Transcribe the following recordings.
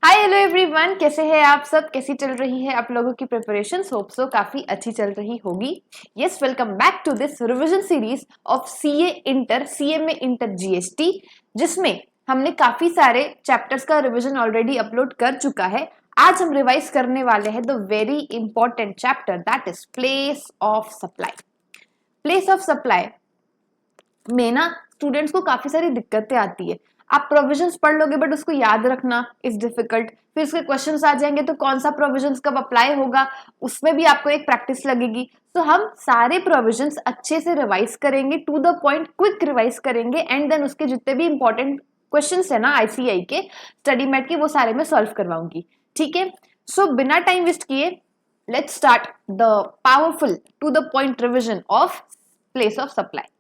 Hi hello everyone, कैसे हैं आप सब? कैसी चल रही है आप लोगों की प्रिपरेशंस? होप सो काफी अच्छी चल रही होगी। Yes, welcome back to this revision series of CA inter, CMA inter GST, जिसमें हमने काफी सारे चैप्टर्स का रिवीजन ऑलरेडी अपलोड कर चुका है। आज हम रिवाइज करने वाले हैं the very important chapter, that is place of supply. Place of supply में ना स्टूडेंट्स को काफी सारी दिक्कतें आती है। आप प्रोविजंस पढ़ लोगे बट उसको याद रखना इज डिफिकल्ट। फिर उसके क्वेश्चंस आ जाएंगे तो कौन सा प्रोविजंस कब अप्लाई होगा, उसमें भी आपको एक प्रैक्टिस लगेगी। तो हम सारे प्रोविजंस अच्छे से रिवाइज करेंगे, to the point quick revise करेंगे, एंड देन उसके जितने भी इंपॉर्टेंट क्वेश्चंस है ना आईसीआई के, स्टडी मैट के, वो सारे मैं सॉल्व करवाऊंगी। ठीक है, सो बिना टाइम वेस्ट किए let's start the powerful to the point revision of place of supply.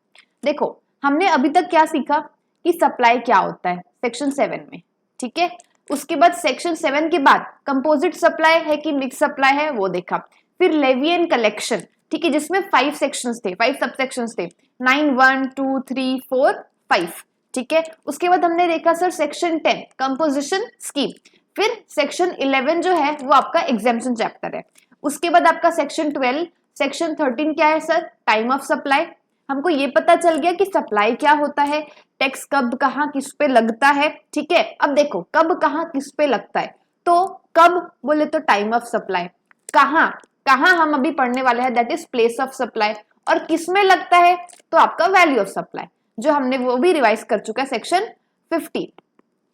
देखो, हमने अभी तक क्या सीखा कि सप्लाई क्या होता है सेक्शन 7 में। ठीक है, उसके बाद सेक्शन 7 के बाद कंपोजिट सप्लाई है कि मिक्स सप्लाई है वो देखा। फिर लेवी एंड कलेक्शन, ठीक है, जिसमें 5 सेक्शंस थे, 5 सब सेक्शंस थे, 9 1 2 3 4 5। ठीक है, उसके बाद हमने देखा सर सेक्शन 10 कंपोजिशन स्कीम। फिर सेक्शन 11 जो है वो आपका एग्जाम्पशन चैप्टर है। उसके बाद आपका सेक्शन 12, सेक्शन 13 क्या है सर? Time of supply. हमको ये पता चल गया कि सप्लाई क्या होता है, टैक्स कब कहाँ किस पे लगता है। ठीक है, अब देखो कब कहाँ किस पे लगता है, तो कब बोले तो टाइम ऑफ सप्लाई, कहाँ कहाँ हम अभी पढ़ने वाले हैं that is place of supply, और किस में लगता है तो आपका वैल्यू ऑफ सप्लाई, जो हमने वो भी रिवाइज कर चुका है सेक्शन 50।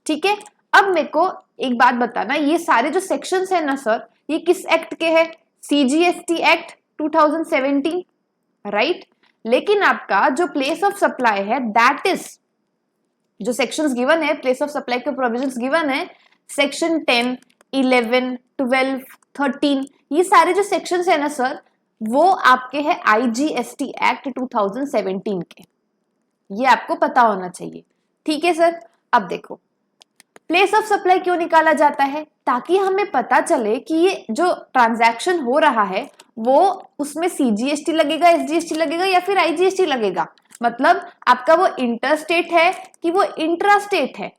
ठीक है, अब मेरे को एक बात बताना, ये सारे जो सेक्शंस है ना सर, ये किस एक्ट के हैं? CGST act 2017, right. लेकिन आपका जो प्लेस ऑफ सप्लाई है दैट इज, जो सेक्शंस गिवन है प्लेस ऑफ सप्लाई के प्रोविजंस गिवन है, सेक्शन 10 11 12 13, ये सारे जो सेक्शंस है ना सर, वो आपके हैं आईजीएसटी एक्ट 2017 के। ये आपको पता होना चाहिए। ठीक है सर, अब देखो प्लेस ऑफ सप्लाई क्यों निकाला जाता है, ताकि हमें पता चले कि ये जो ट्रांजैक्शन हो रहा है वो उसमें सीजीएसटी लगेगा, एसजीएसटी लगेगा या फिर आईजीएसटी लगेगा। मतलब आपका वो इंटर स्टेट है कि वो इंट्रा स्टेट है,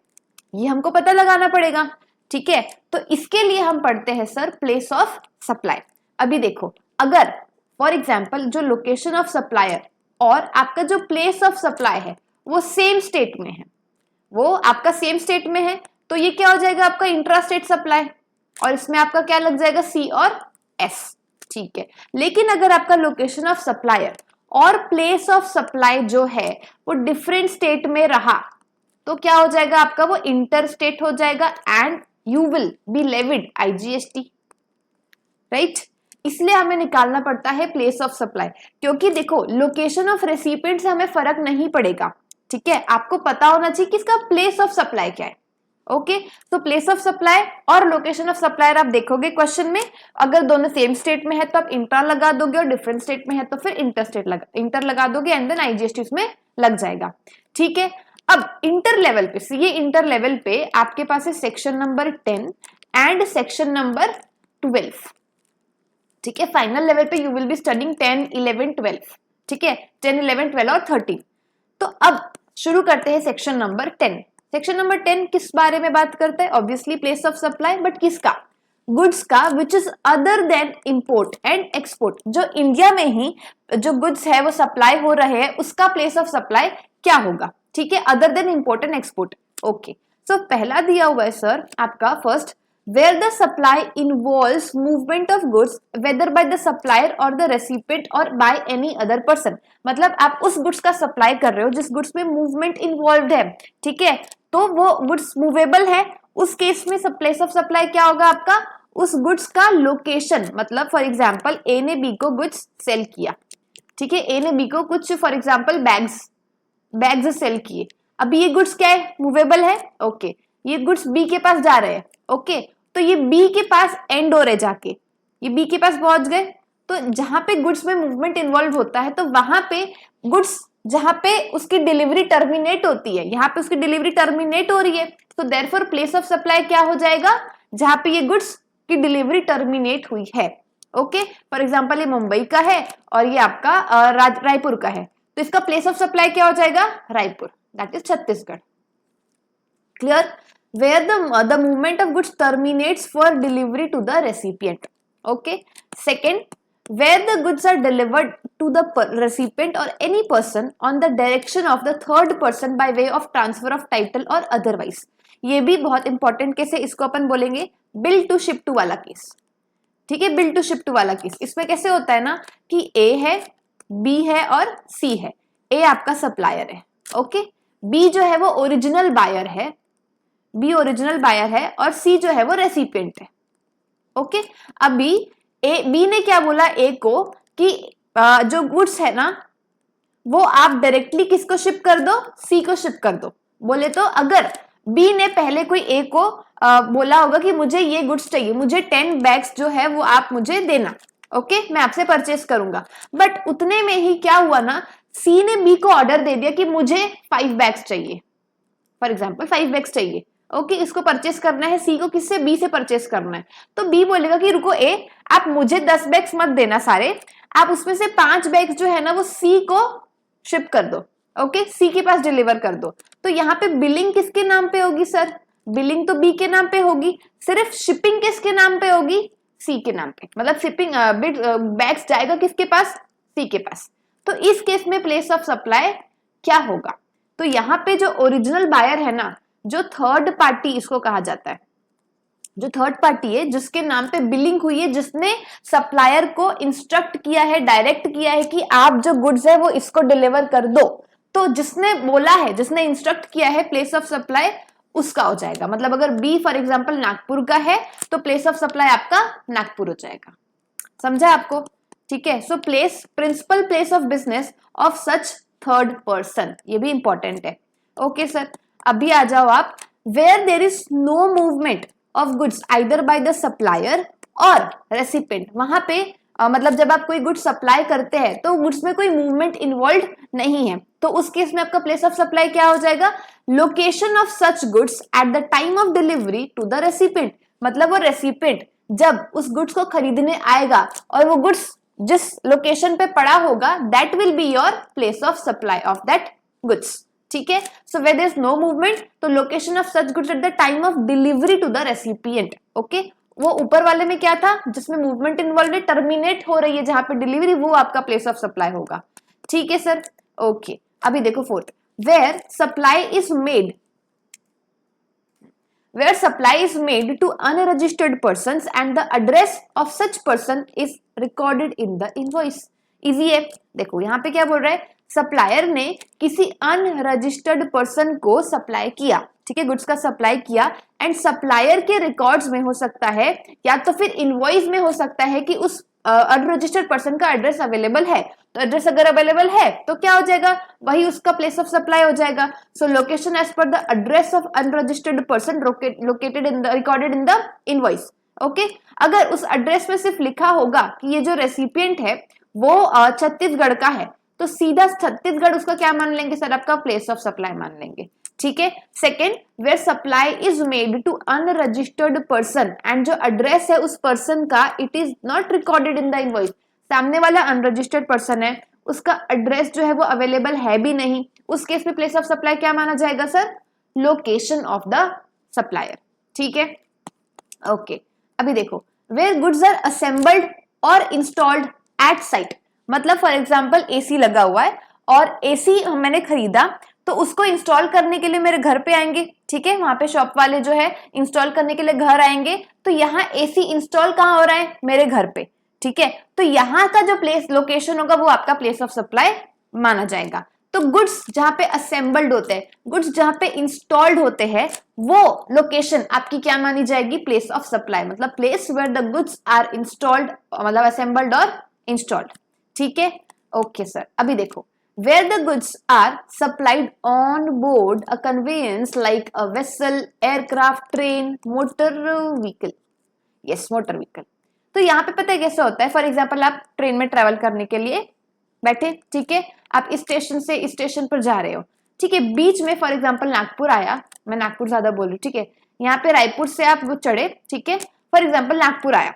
ये हमको पता लगाना पड़ेगा। ठीक है, तो इसके लिए हम पढ़ते हैं सर प्लेस ऑफ सप्लाई। अभी देखो, अगर फॉर एग्जाम्पल जो लोकेशन ऑफ सप्लायर और आपका जो प्लेस ऑफ सप्लाई है वो सेम स्टेट में है, वो आपका सेम स्टेट में है, तो ये क्या हो जाएगा आपका इंट्रा स्टेट सप्लाई, और इसमें आपका क्या लग जाएगा? सी और एस। ठीक है, लेकिन अगर आपका लोकेशन ऑफ सप्लायर और प्लेस ऑफ सप्लाई जो है वो डिफरेंट स्टेट में रहा, तो क्या हो जाएगा आपका? वो इंटर स्टेट हो जाएगा and you will be levied IGST, right. इसलिए हमें निकालना पड़ता है प्लेस ऑफ सप्लाई, क्योंकि देखो लोकेशन ऑफ रेसिपिएंट से हमें फर्क नहीं पड़ेगा। ठीक है, आपको पता होना चाहिए कि इसका प्लेस ऑफ सप्लाई क्या है। ओके, तो प्लेस ऑफ सप्लाई और लोकेशन ऑफ सप्लायर आप देखोगे क्वेश्चन में, अगर दोनों सेम स्टेट में है तो आप इंट्रा लगा दोगे, और डिफरेंट स्टेट में है तो फिर इंटर लगा दोगे, एंड देन आईजीएसटी उसमें लग जाएगा। ठीक है, अब इंटर लेवल पे, सीए इंटर लेवल पे आपके पास है section number 10 and section number 12। ठीक है, फाइनल लेवल पे यू विल बी स्टडिंग 10 11 12। ठीक है, 10 11 12 और 13। तो अब शुरू करते हैं सेक्शन नंबर 10। सेक्शन नंबर 10 किस बारे में बात करता है? Obviously place of supply, but किसका? गुड्स का, which is other than import and export. जो इंडिया में ही जो गुड्स है वो सप्लाई हो रहे हैं, उसका प्लेस ऑफ सप्लाई क्या होगा? ठीक है, other than import and export. Okay, so पहला दिया हुआ है सर आपका first, where the supply involves movement of goods whether by the supplier or the recipient or by any other person। मतलब आप उस गुड्स का सप्लाई कर रहे हो जिस गुड्स में मूवमेंट इन्वॉल्व है। ठीक है, तो वो गुड्स मूवेबल है, उस केस में प्लेस ऑफ सप्लाई क्या होगा आपका? उस गुड्स का लोकेशन। मतलब फॉर एग्जाम्पल ए ने बी को गुड्स सेल किया, ठीक है, ए ने बी को कुछ फॉर एग्जाम्पल बैग्स सेल किए। अभी ये गुड्स क्या है? मूवेबल है। ओके, ये गुड्स बी के पास जा रहे हैं। ओके, तो ये बी के पास एंड हो रहे, जाके ये बी के पास पहुंच गए। तो जहां पे गुड्स में मूवमेंट इन्वॉल्व होता है, तो वहां पे गुड्स जहां पे उसकी डिलीवरी टर्मिनेट होती है, यहाँ पे उसकी डिलीवरी टर्मिनेट हो रही है, तो देयरफॉर प्लेस ऑफ सप्लाई क्या हो जाएगा? जहां पे ये गुड्स की डिलीवरी टर्मिनेट हुई है। ओके, फॉर एग्जाम्पल ये मुंबई का है और ये आपका रायपुर का है, तो इसका प्लेस ऑफ सप्लाई क्या हो जाएगा? Raipur, that is Chhattisgarh. Clear? where the movement of goods terminates for delivery to the recipient. Okay. Second, where the goods are delivered to the recipient or any person on the direction of the third person by way of transfer of title or otherwise. ये भी बहुत important case है, इसको अपन बोलेंगे bill to ship to वाला case. ठीक है, bill to ship to वाला केस. इसमें कैसे होता है ना कि ए है, बी है और सी है. ए आपका सप्लायर है. ओके. बी जो है वो ओरिजिनल बायर है, बी ओरिजिनल बायर है और सी जो है वो रेसिपिएंट है. ओके. अभी बी ने क्या बोला ए को कि जो गुड्स है ना वो आप डायरेक्टली किसको शिप कर दो, सी को शिप कर दो. बोले तो अगर बी ने पहले कोई ए को बोला होगा कि मुझे ये गुड्स चाहिए, मुझे 10 बैग्स जो है वो आप मुझे देना. ओके. मैं आपसे परचेस करूंगा. बट उतने में ही क्या हुआ ना, सी ने बी को ऑर्डर दे दिया कि मुझे 5 बैग्स चाहिए, फॉर एग्जाम्पल 5 बैग्स चाहिए. ओके. इसको परचेस करना है सी को, किससे, बी से परचेस करना है. तो बी बोलेगा कि रुको ए, आप मुझे 10 बैग्स मत देना सारे, आप उसमें से 5 बैग्स जो है ना वो सी को शिप कर दो. ओके. सी के पास डिलीवर कर दो. तो यहाँ पे बिलिंग किसके नाम पे होगी सर, बिलिंग तो बी के नाम पे होगी, सिर्फ शिपिंग किसके नाम पे होगी, सी के नाम पे. मतलब शिपिंग बैग्स जाएगा किसके पास, सी के पास. तो इस केस में प्लेस ऑफ सप्लाई क्या होगा, तो यहाँ पे जो ओरिजिनल बायर है ना, जो थर्ड पार्टी इसको कहा जाता है, जो थर्ड पार्टी है जिसके नाम पे बिलिंग हुई है, जिसने सप्लायर को इंस्ट्रक्ट किया है, डायरेक्ट किया है कि आप जो गुड्स है वो इसको डिलीवर कर दो, तो जिसने बोला है, जिसने इंस्ट्रक्ट किया है, प्लेस ऑफ सप्लाई उसका हो जाएगा. मतलब अगर बी फॉर एग्जांपल नागपुर का है तो प्लेस ऑफ सप्लाई आपका नागपुर हो जाएगा. समझा आपको. ठीक है. So place, principal place of business of such third person, ये भी इंपॉर्टेंट है. Okay sir. अभी आ जाओ आप, where there is no movement of goods either by the supplier और रेसिपिएंट. वहां पे मतलब जब आप कोई गुड्स सप्लाई करते हैं तो गुड्स में कोई मूवमेंट इन्वॉल्व नहीं है, तो उस केस में आपका प्लेस ऑफ सप्लाई क्या हो जाएगा, location of such goods at the time of delivery to the recipient. मतलब वो रेसिपिएंट जब उस गुड्स को खरीदने आएगा और वो गुड्स जिस लोकेशन पे पड़ा होगा, that will be your place of supply of that goods. ठीक है. So where there is no movement, तो location of such goods at the time of delivery to the recipient. Okay. वो ऊपर वाले में क्या था, जिसमें मूवमेंट इन्वॉल्व है, टर्मिनेट हो रही है जहां पे डिलीवरी, वो आपका प्लेस ऑफ सप्लाई होगा. ठीक है सर. ओके. अभी देखो fourth, where supply is made, where supply is made to unregistered persons and the address of such person is recorded in the invoice. Easy है. देखो यहाँ पे क्या बोल रहा है, सप्लायर ने किसी अनरजिस्टर्ड पर्सन को सप्लाई किया. ठीक है, गुड्स का सप्लाई किया एंड सप्लायर के रिकॉर्ड्स में हो सकता है या तो फिर इनवॉइस में हो सकता है कि उस अनरजिस्टर्ड पर्सन का एड्रेस अवेलेबल है. तो एड्रेस अगर अवेलेबल है तो क्या हो जाएगा, वही उसका प्लेस ऑफ सप्लाई हो जाएगा. So location as per the address of unregistered person located in the recorded in the invoice. Okay. अगर उस एड्रेस में सिर्फ लिखा होगा कि ये जो रेसिपिएंट है वो छत्तीसगढ़ का है, तो सीधा छत्तीसगढ़ उसका क्या मान लेंगे सर, आपका प्लेस ऑफ सप्लाई मान लेंगे. ठीक है. Second, where supply is made to unregistered person and जो एड्रेस है उस पर्सन का it is not recorded in the invoice. सामने वाला अनरजिस्टर्ड पर्सन है, उसका एड्रेस जो है वो अवेलेबल है भी नहीं, उस केस में प्लेस ऑफ सप्लाई क्या माना जाएगा sir, location of the supplier. ठीक है. ओके. अभी देखो, वेयर गुड्स आर असेंबल्ड और इंस्टॉल्ड एट साइट. मतलब फॉर एग्जांपल एसी लगा हुआ है और एसी मैंने खरीदा, तो उसको इंस्टॉल करने के लिए मेरे घर पे आएंगे. ठीक है. वहां पे शॉप वाले जो है इंस्टॉल करने के लिए घर आएंगे, तो यहाँ एसी इंस्टॉल कहाँ हो रहा है, मेरे घर पे. ठीक है. तो यहाँ का जो प्लेस लोकेशन होगा वो आपका प्लेस ऑफ सप्लाई माना जाएगा. तो गुड्स जहां पे असेंबल्ड होते हैं, गुड्स जहां पे इंस्टॉल्ड होते हैं, वो लोकेशन आपकी क्या मानी जाएगी, प्लेस ऑफ सप्लाई. मतलब place where the goods are installed, मतलब असेंबल्ड और इंस्टॉल्ड. ठीक है. Okay sir. अभी देखो, where the goods are supplied on board a conveyance like a vessel, aircraft, train, motor vehicle. Yes, motor vehicle. तो यहाँ पे पता है कैसे होता है, फॉर एग्जाम्पल आप ट्रेन में ट्रेवल करने के लिए बैठे. ठीक है. आप इस स्टेशन से इस स्टेशन पर जा रहे हो. ठीक है. बीच में फॉर एग्जाम्पल नागपुर आया, मैं नागपुर ज्यादा बोल रही हूँ. ठीक है. यहाँ पे रायपुर से आप वो चढ़े. ठीक है. फॉर एग्जाम्पल नागपुर आया.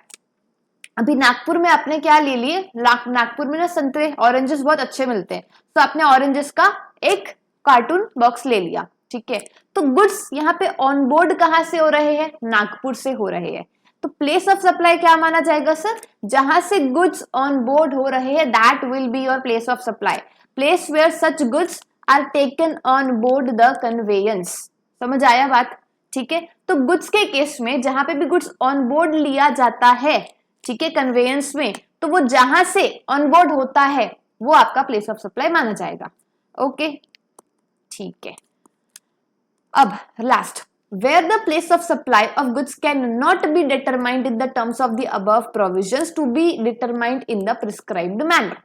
अभी नागपुर में आपने क्या ले लिए, नागपुर में ना संतरे, ऑरेंजेस बहुत अच्छे मिलते हैं, तो आपने ऑरेंजेस का एक कार्टून बॉक्स ले लिया. ठीक है। तो गुड्स यहाँ पे ऑन बोर्ड कहाँ से हो रहे हैं, नागपुर से हो रहे हैं। तो प्लेस ऑफ सप्लाई क्या माना जाएगा सर, जहां से गुड्स ऑन बोर्ड हो रहे हैं that will be your place of supply, place where such goods are taken on board the conveyance. समझ आया बात, ठीक है। तो गुड्स के केस में जहां पे भी गुड्स ऑन बोर्ड लिया जाता है, ठीक है, कन्वेयंस में, तो वो जहां से ऑन बोर्ड होता है वो आपका प्लेस ऑफ सप्लाई माना जाएगा। ओके, ठीक है। अब last, where the place of supply of goods can not be determined in the terms of the above provisions to be determined in the prescribed manner,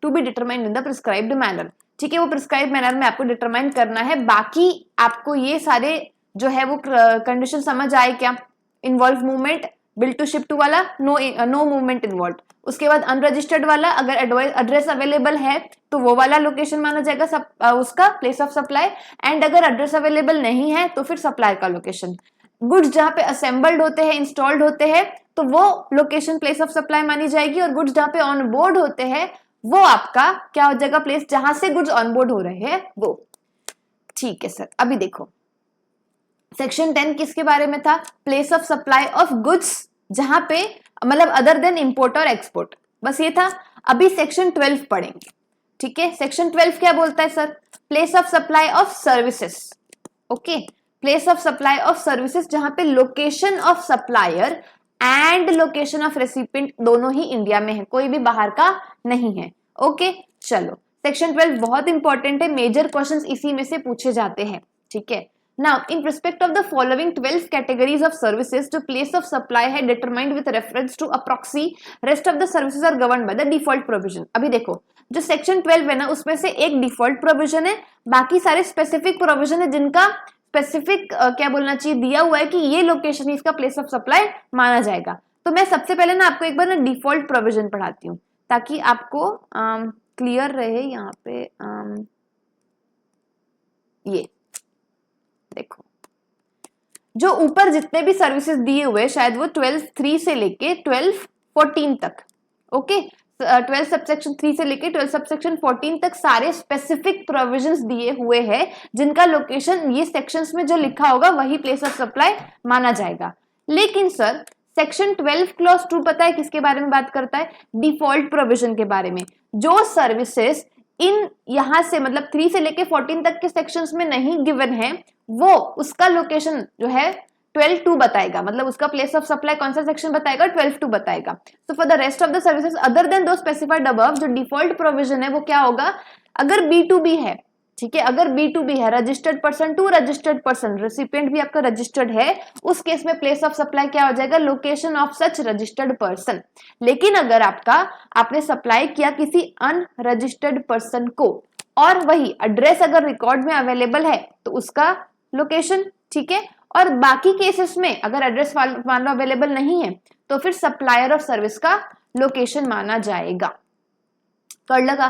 to be determined in the prescribed manner, ठीक है। वो prescribe manner में आपको determine करना है। बाकी आपको ये सारे जो है वो कंडीशन समझ आए क्या, involve movement, bill to ship to वाला नो मूवमेंट इन्वॉल्व, उसके बाद अनरजिस्टर्ड वाला अगर एड्रेस अवेलेबल है तो वो वाला लोकेशन माना जाएगा उसका प्लेस ऑफ सप्लाई, एंड अगर एड्रेस अवेलेबल नहीं है तो फिर सप्लाई का लोकेशन। गुड्स जहां पे असेंबल्ड होते हैं, इंस्टॉल्ड होते हैं, तो वो लोकेशन प्लेस ऑफ सप्लाई मानी जाएगी, और गुड्स जहां पे ऑन बोर्ड होते हैं वो आपका क्या हो जाएगा, प्लेस जहां से गुड्स ऑन बोर्ड हो रहे हैं वो। ठीक है सर, अभी देखो सेक्शन 10 किसके बारे में था, place of supply of goods जहां पे मतलब अदर देन इंपोर्ट और एक्सपोर्ट, बस ये था। अभी सेक्शन 12 पढ़ेंगे, ठीक है। सेक्शन 12 क्या बोलता है sir, place of supply of services. Okay, place of supply of services जहां पे location of supplier and location of recipient दोनों ही इंडिया में है, कोई भी बाहर का नहीं है। ओके, चलो सेक्शन 12 बहुत इंपॉर्टेंट है, मेजर क्वेश्चंस इसी में से पूछे जाते हैं, ठीक है। Now, in respect of the following 12 categories of services, the place of supply है determined with reference to a proxy. Rest of the services are governed by the default provision. अभी देखो जो सेक्शन 12 है ना उसमें से एक डिफॉल्ट प्रोविजन है, बाकी सारे स्पेसिफिक प्रोविजन है जिनका स्पेसिफिक क्या बोलना चाहिए दिया हुआ है कि ये लोकेशन इसका प्लेस ऑफ सप्लाई माना जाएगा। तो मैं सबसे पहले ना आपको एक बार ना डिफॉल्ट प्रोविजन पढ़ाती हूँ ताकि आपको क्लियर रहे। यहाँ पे ये देखो जो ऊपर जितने भी सर्विसेज दिए हुए शायद वो 12(3) से लेके 12(14) तक, ओके, 12 सबसेक्शन 3 से लेके 12 सबसेक्शन 14 तक सारे स्पेसिफिक प्रोविजंस दिए हुए हैं जिनका लोकेशन ये सेक्शंस में जो लिखा होगा वही प्लेस ऑफ सप्लाई माना जाएगा। लेकिन सर सेक्शन 12 क्लॉज 2 पता है किसके बारे में बात करता है, डिफॉल्ट प्रोविजन के बारे में। जो सर्विसेज इन यहां से मतलब 3 से लेके 14 तक के सेक्शंस में नहीं गिवन है वो उसका लोकेशन जो है 12(2) बताएगा, मतलब उसका प्लेस ऑफ सप्लाई कौन सा सेक्शन बताएगा, 12(2) बताएगा। So for the rest of the services other than दो स्पेसिफाइड अबव जो डिफॉल्ट प्रोविजन है वो क्या होगा, अगर B2B है, ठीक है, अगर B2B है registered person to registered person, recipient भी आपका रजिस्टर्ड है, उस केस में प्लेस ऑफ सप्लाई क्या हो जाएगा, location of such registered person. लेकिन अगर आपने सप्लाई किया किसी अनरजिस्टर्ड पर्सन को और वही एड्रेस अगर रिकॉर्ड में अवेलेबल है तो उसका लोकेशन, ठीक है। और बाकी केसेस में अगर एड्रेस मान लो अवेलेबल नहीं है तो फिर सप्लायर ऑफ सर्विस का लोकेशन माना जाएगा। कर लगा,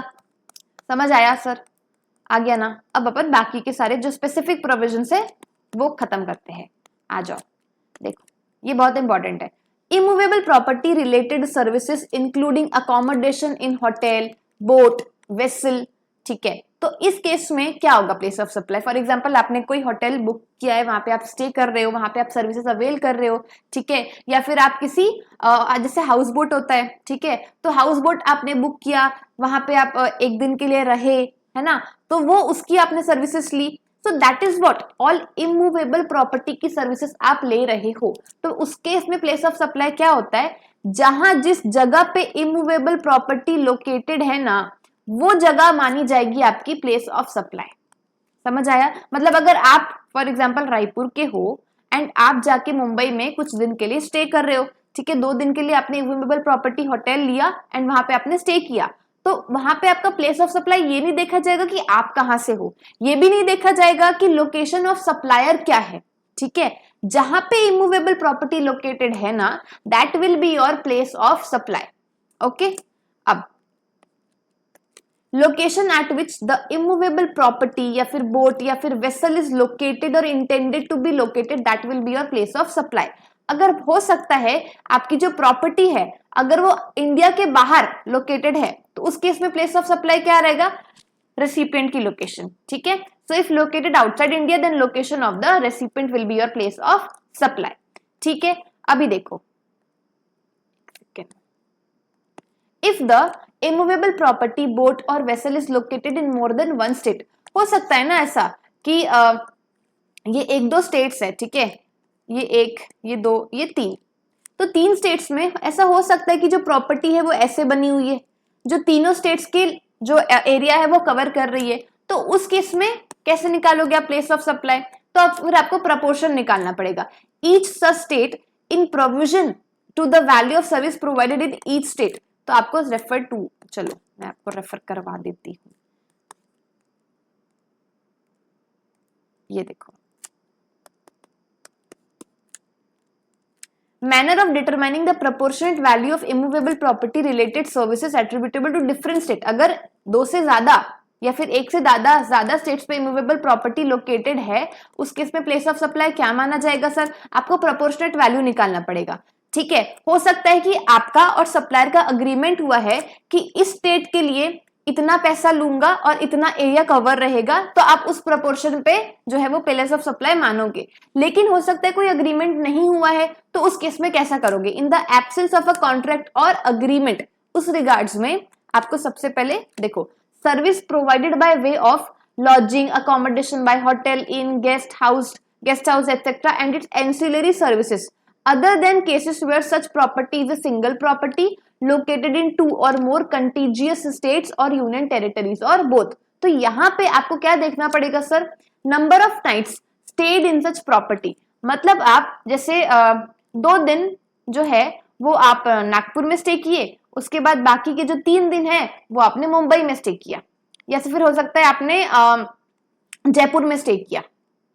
समझ आया सर, आ गया ना। अब अपन बाकी के सारे जो स्पेसिफिक प्रोविजन है वो खत्म करते हैं। आ जाओ, देखो ये बहुत इंपॉर्टेंट है। Immovable property related services including accommodation इन होटल, बोट, वेसल, ठीक है। तो इस केस में क्या होगा place of supply, for example आपने कोई होटल बुक किया है, वहां पे आप स्टे कर रहे हो, वहां पे आप सर्विसेज अवेल कर रहे हो, ठीक है। या फिर आप किसी जैसे हाउस बोट होता है, ठीक है, तो हाउस बोट आपने बुक किया, वहां पे आप एक दिन के लिए रहे, है ना, तो वो उसकी आपने सर्विसेज ली। So that is what all immovable property की सर्विसेज आप ले रहे हो। तो उस केस में प्लेस ऑफ सप्लाई क्या होता है, जहां जिस जगह पे इमूवेबल प्रॉपर्टी लोकेटेड है ना वो जगह मानी जाएगी आपकी प्लेस ऑफ सप्लाई। समझ आया, मतलब अगर आप फॉर एग्जांपल रायपुर के हो एंड आप जाके मुंबई में कुछ दिन के लिए स्टे कर रहे हो, ठीक है, 2 दिन के लिए आपने इमूवेबल प्रॉपर्टी होटल लिया एंड वहां पे आपने स्टे किया, तो वहां पे आपका प्लेस ऑफ सप्लाई ये नहीं देखा जाएगा कि आप कहां से हो, ये भी नहीं देखा जाएगा कि लोकेशन ऑफ सप्लायर क्या है, ठीक है। जहां पे इमूवेबल प्रॉपर्टी लोकेटेड है ना that will be your place of supply. Okay, अब location at which the immovable property या फिर बोट या फिर वेसल इज लोकेटेड और intended to be located that will be your place of supply. अगर हो सकता है आपकी जो प्रॉपर्टी है अगर वो इंडिया के बाहर लोकेटेड है तो उस केस में प्लेस ऑफ सप्लाई क्या रहेगा, रेसिपिएंट की लोकेशन, ठीक है। So if located outside India, then location of the recipient will be your place of supply. ठीक है, अभी देखो, if the immovable property, boat or vessel is located in more than one state, हो सकता है ना ऐसा कि ये एक दो स्टेट्स है, ठीक है, ये एक, ये दो, ये तीन, तो तीन स्टेट्स में ऐसा हो सकता है कि जो प्रॉपर्टी है वो ऐसे बनी हुई है, जो तीनों स्टेट्स की जो एरिया है वो कवर कर रही है, तो उस केस में कैसे निकालोगे आप प्लेस ऑफ सप्लाई? तो अब फिर आपको प्रपोर्शन निकालना पड़ेगा, each such state in provision to the value of service provided in each state. तो आपको रेफर टू, चलो मैं आपको रेफर करवा देती हूँ, ये देखो, manner of determining the proportionate value of immovable property related services attributable to different state. अगर दो से ज्यादा या फिर एक से ज्यादा स्टेट्स पे इमूवेबल प्रॉपर्टी लोकेटेड है, उस केस में प्लेस ऑफ सप्लाई क्या माना जाएगा सर? आपको प्रोपोर्शनेट वैल्यू निकालना पड़ेगा, ठीक है। हो सकता है कि आपका और सप्लायर का अग्रीमेंट हुआ है कि इस स्टेट के लिए इतना पैसा लूंगा और इतना एरिया कवर रहेगा, तो आप उस प्रोपोर्शन पे जो है वो प्लेस ऑफ सप्लाई मानोगे। लेकिन हो सकता है कोई अग्रीमेंट नहीं हुआ है, तो उस केस में कैसा करोगे? In the absence of a contract और अग्रीमेंट, उस रिगार्ड्स में आपको सबसे पहले देखो, service provided by way of lodging, accommodation by hotel, inn guest house etcetera and its ancillary services other than cases where such property is a single property located in two or more contiguous states or union territories or both। तो यहाँ पे आपको क्या देखना पड़ेगा सर? Number of nights stayed in such property, मतलब आप जैसे 2 दिन जो है वो आप नागपुर में स्टे किए, उसके बाद बाकी के जो 3 दिन है वो आपने मुंबई में स्टे किया, या फिर हो सकता है आपने जयपुर में स्टे किया,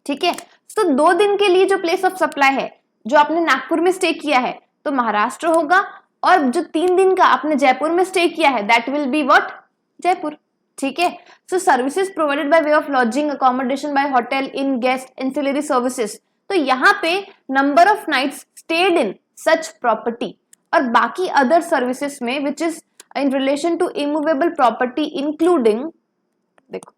ठीक है। तो 2 दिन के लिए जो प्लेस ऑफ सप्लाई है जो आपने नागपुर में स्टे किया है तो महाराष्ट्र होगा, और जो 3 दिन का आपने जयपुर में स्टे किया है that will be what? Jaipur, ठीक है। So services provided by way of lodging, accommodation by hotel, inn guest, ancillary services, तो यहाँ पे number of nights stayed in such property, और बाकी अदर सर्विसेज में which is in relation to immovable property including, देखो,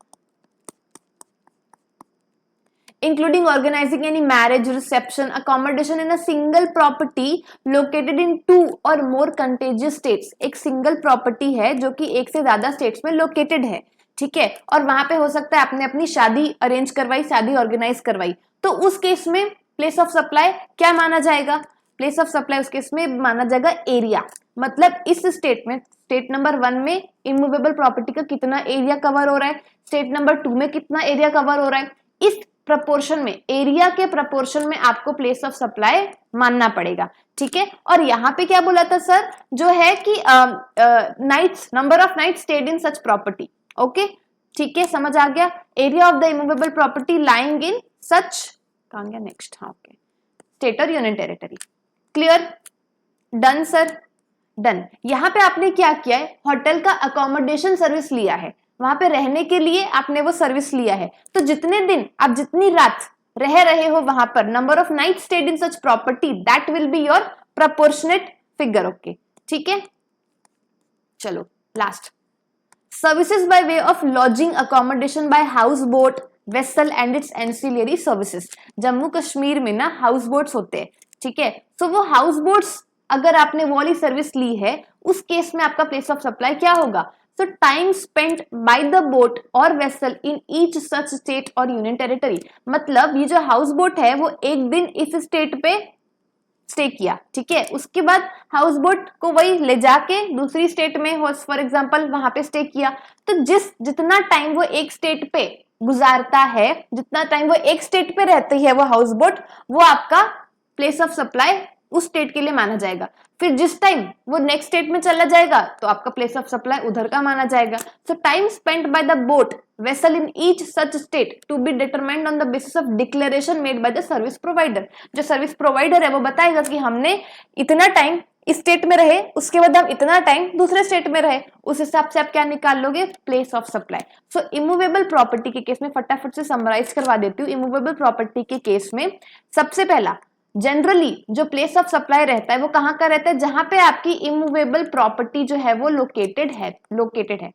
including organizing any marriage, reception, accommodation in a single property located in 2 or more contiguous states। एक single property है जो कि एक से ज्यादा states में located है, ठीक है, और वहां पे हो सकता है आपने अपनी शादी अरेंज करवाई, शादी ऑर्गेनाइज करवाई, तो उस केस में प्लेस ऑफ सप्लाई क्या माना जाएगा? प्लेस ऑफ सप्लाई उस केस में माना जाएगा एरिया, मतलब इस स्टेट में, स्टेट नंबर 1 में इमूवेबल प्रॉपर्टी का कितना एरिया कवर हो रहा है, स्टेट नंबर 2 में कितना एरिया कवर हो रहा है, इस प्रपोर्शन में, एरिया के प्रपोर्शन में आपको प्लेस ऑफ सप्लाई मानना पड़ेगा, ठीक है। और यहाँ पे क्या बोला था सर? जो है कि nights, number of nights stayed in such property, okay, ठीक है, समझ आ गया। Area of the immovable property lying in such, कहाँ गया नेक्स्ट, हाँ ओके, स्टेट और union territory, clear, done sir, done. यहाँ पे आपने क्या किया है? होटल का अकोमोडेशन सर्विस लिया है, वहां पे रहने के लिए आपने वो सर्विस लिया है, तो जितने दिन आप जितनी रात रह रहे हो वहां पर, number of night stayed in such property, that will be your proportionate figure, okay, ठीक है। चलो last, services by way of lodging, accommodation by house boat, vessel and its ancillary services. Jammu Kashmir में ना हाउस बोट्स होते हैं, ठीक है, तो वो हाउस बोट्स अगर आपने वो वाली सर्विस ली है, उस केस में आपका प्लेस ऑफ सप्लाई क्या होगा? So time spent by the boat or vessel in each such state or union territory, मतलब ये जो हाउस बोट है वो एक दिन इस स्टेट पे स्टे किया, ठीक है, उसके बाद हाउस बोट को वही ले जाके दूसरी स्टेट में हो, फॉर एग्जांपल वहां पे स्टे किया, तो जितना टाइम वो एक स्टेट पे गुजारता है, जितना टाइम वो एक स्टेट पे रहती है वो हाउस बोट, वो आपका प्लेस ऑफ सप्लाई उस स्टेट के लिए माना जाएगा। फिर जिस टाइम वो नेक्स्ट स्टेट में चला जाएगा तो आपका प्लेस ऑफ सप्लाई उधर का माना जाएगा। So time spent by the boat vessel in each such state to be determined on the basis of declaration made by the service provider. जो सर्विस प्रोवाइडर है वो बताएगा कि हमने इतना टाइम इस स्टेट में रहे, उसके बाद हम इतना टाइम दूसरे स्टेट में रहे, उस हिसाब से आप क्या निकाल लोगे? Place of supply. So immovable property के केस में फटाफट से समराइज करवा देती हूँ। इमूवेबल प्रॉपर्टी के केस में सबसे पहला जनरली जो प्लेस ऑफ सप्लाई रहता है वो कहाँ का रहता है? जहां पे आपकी इमूवेबल प्रॉपर्टी जो है वो लोकेटेड है।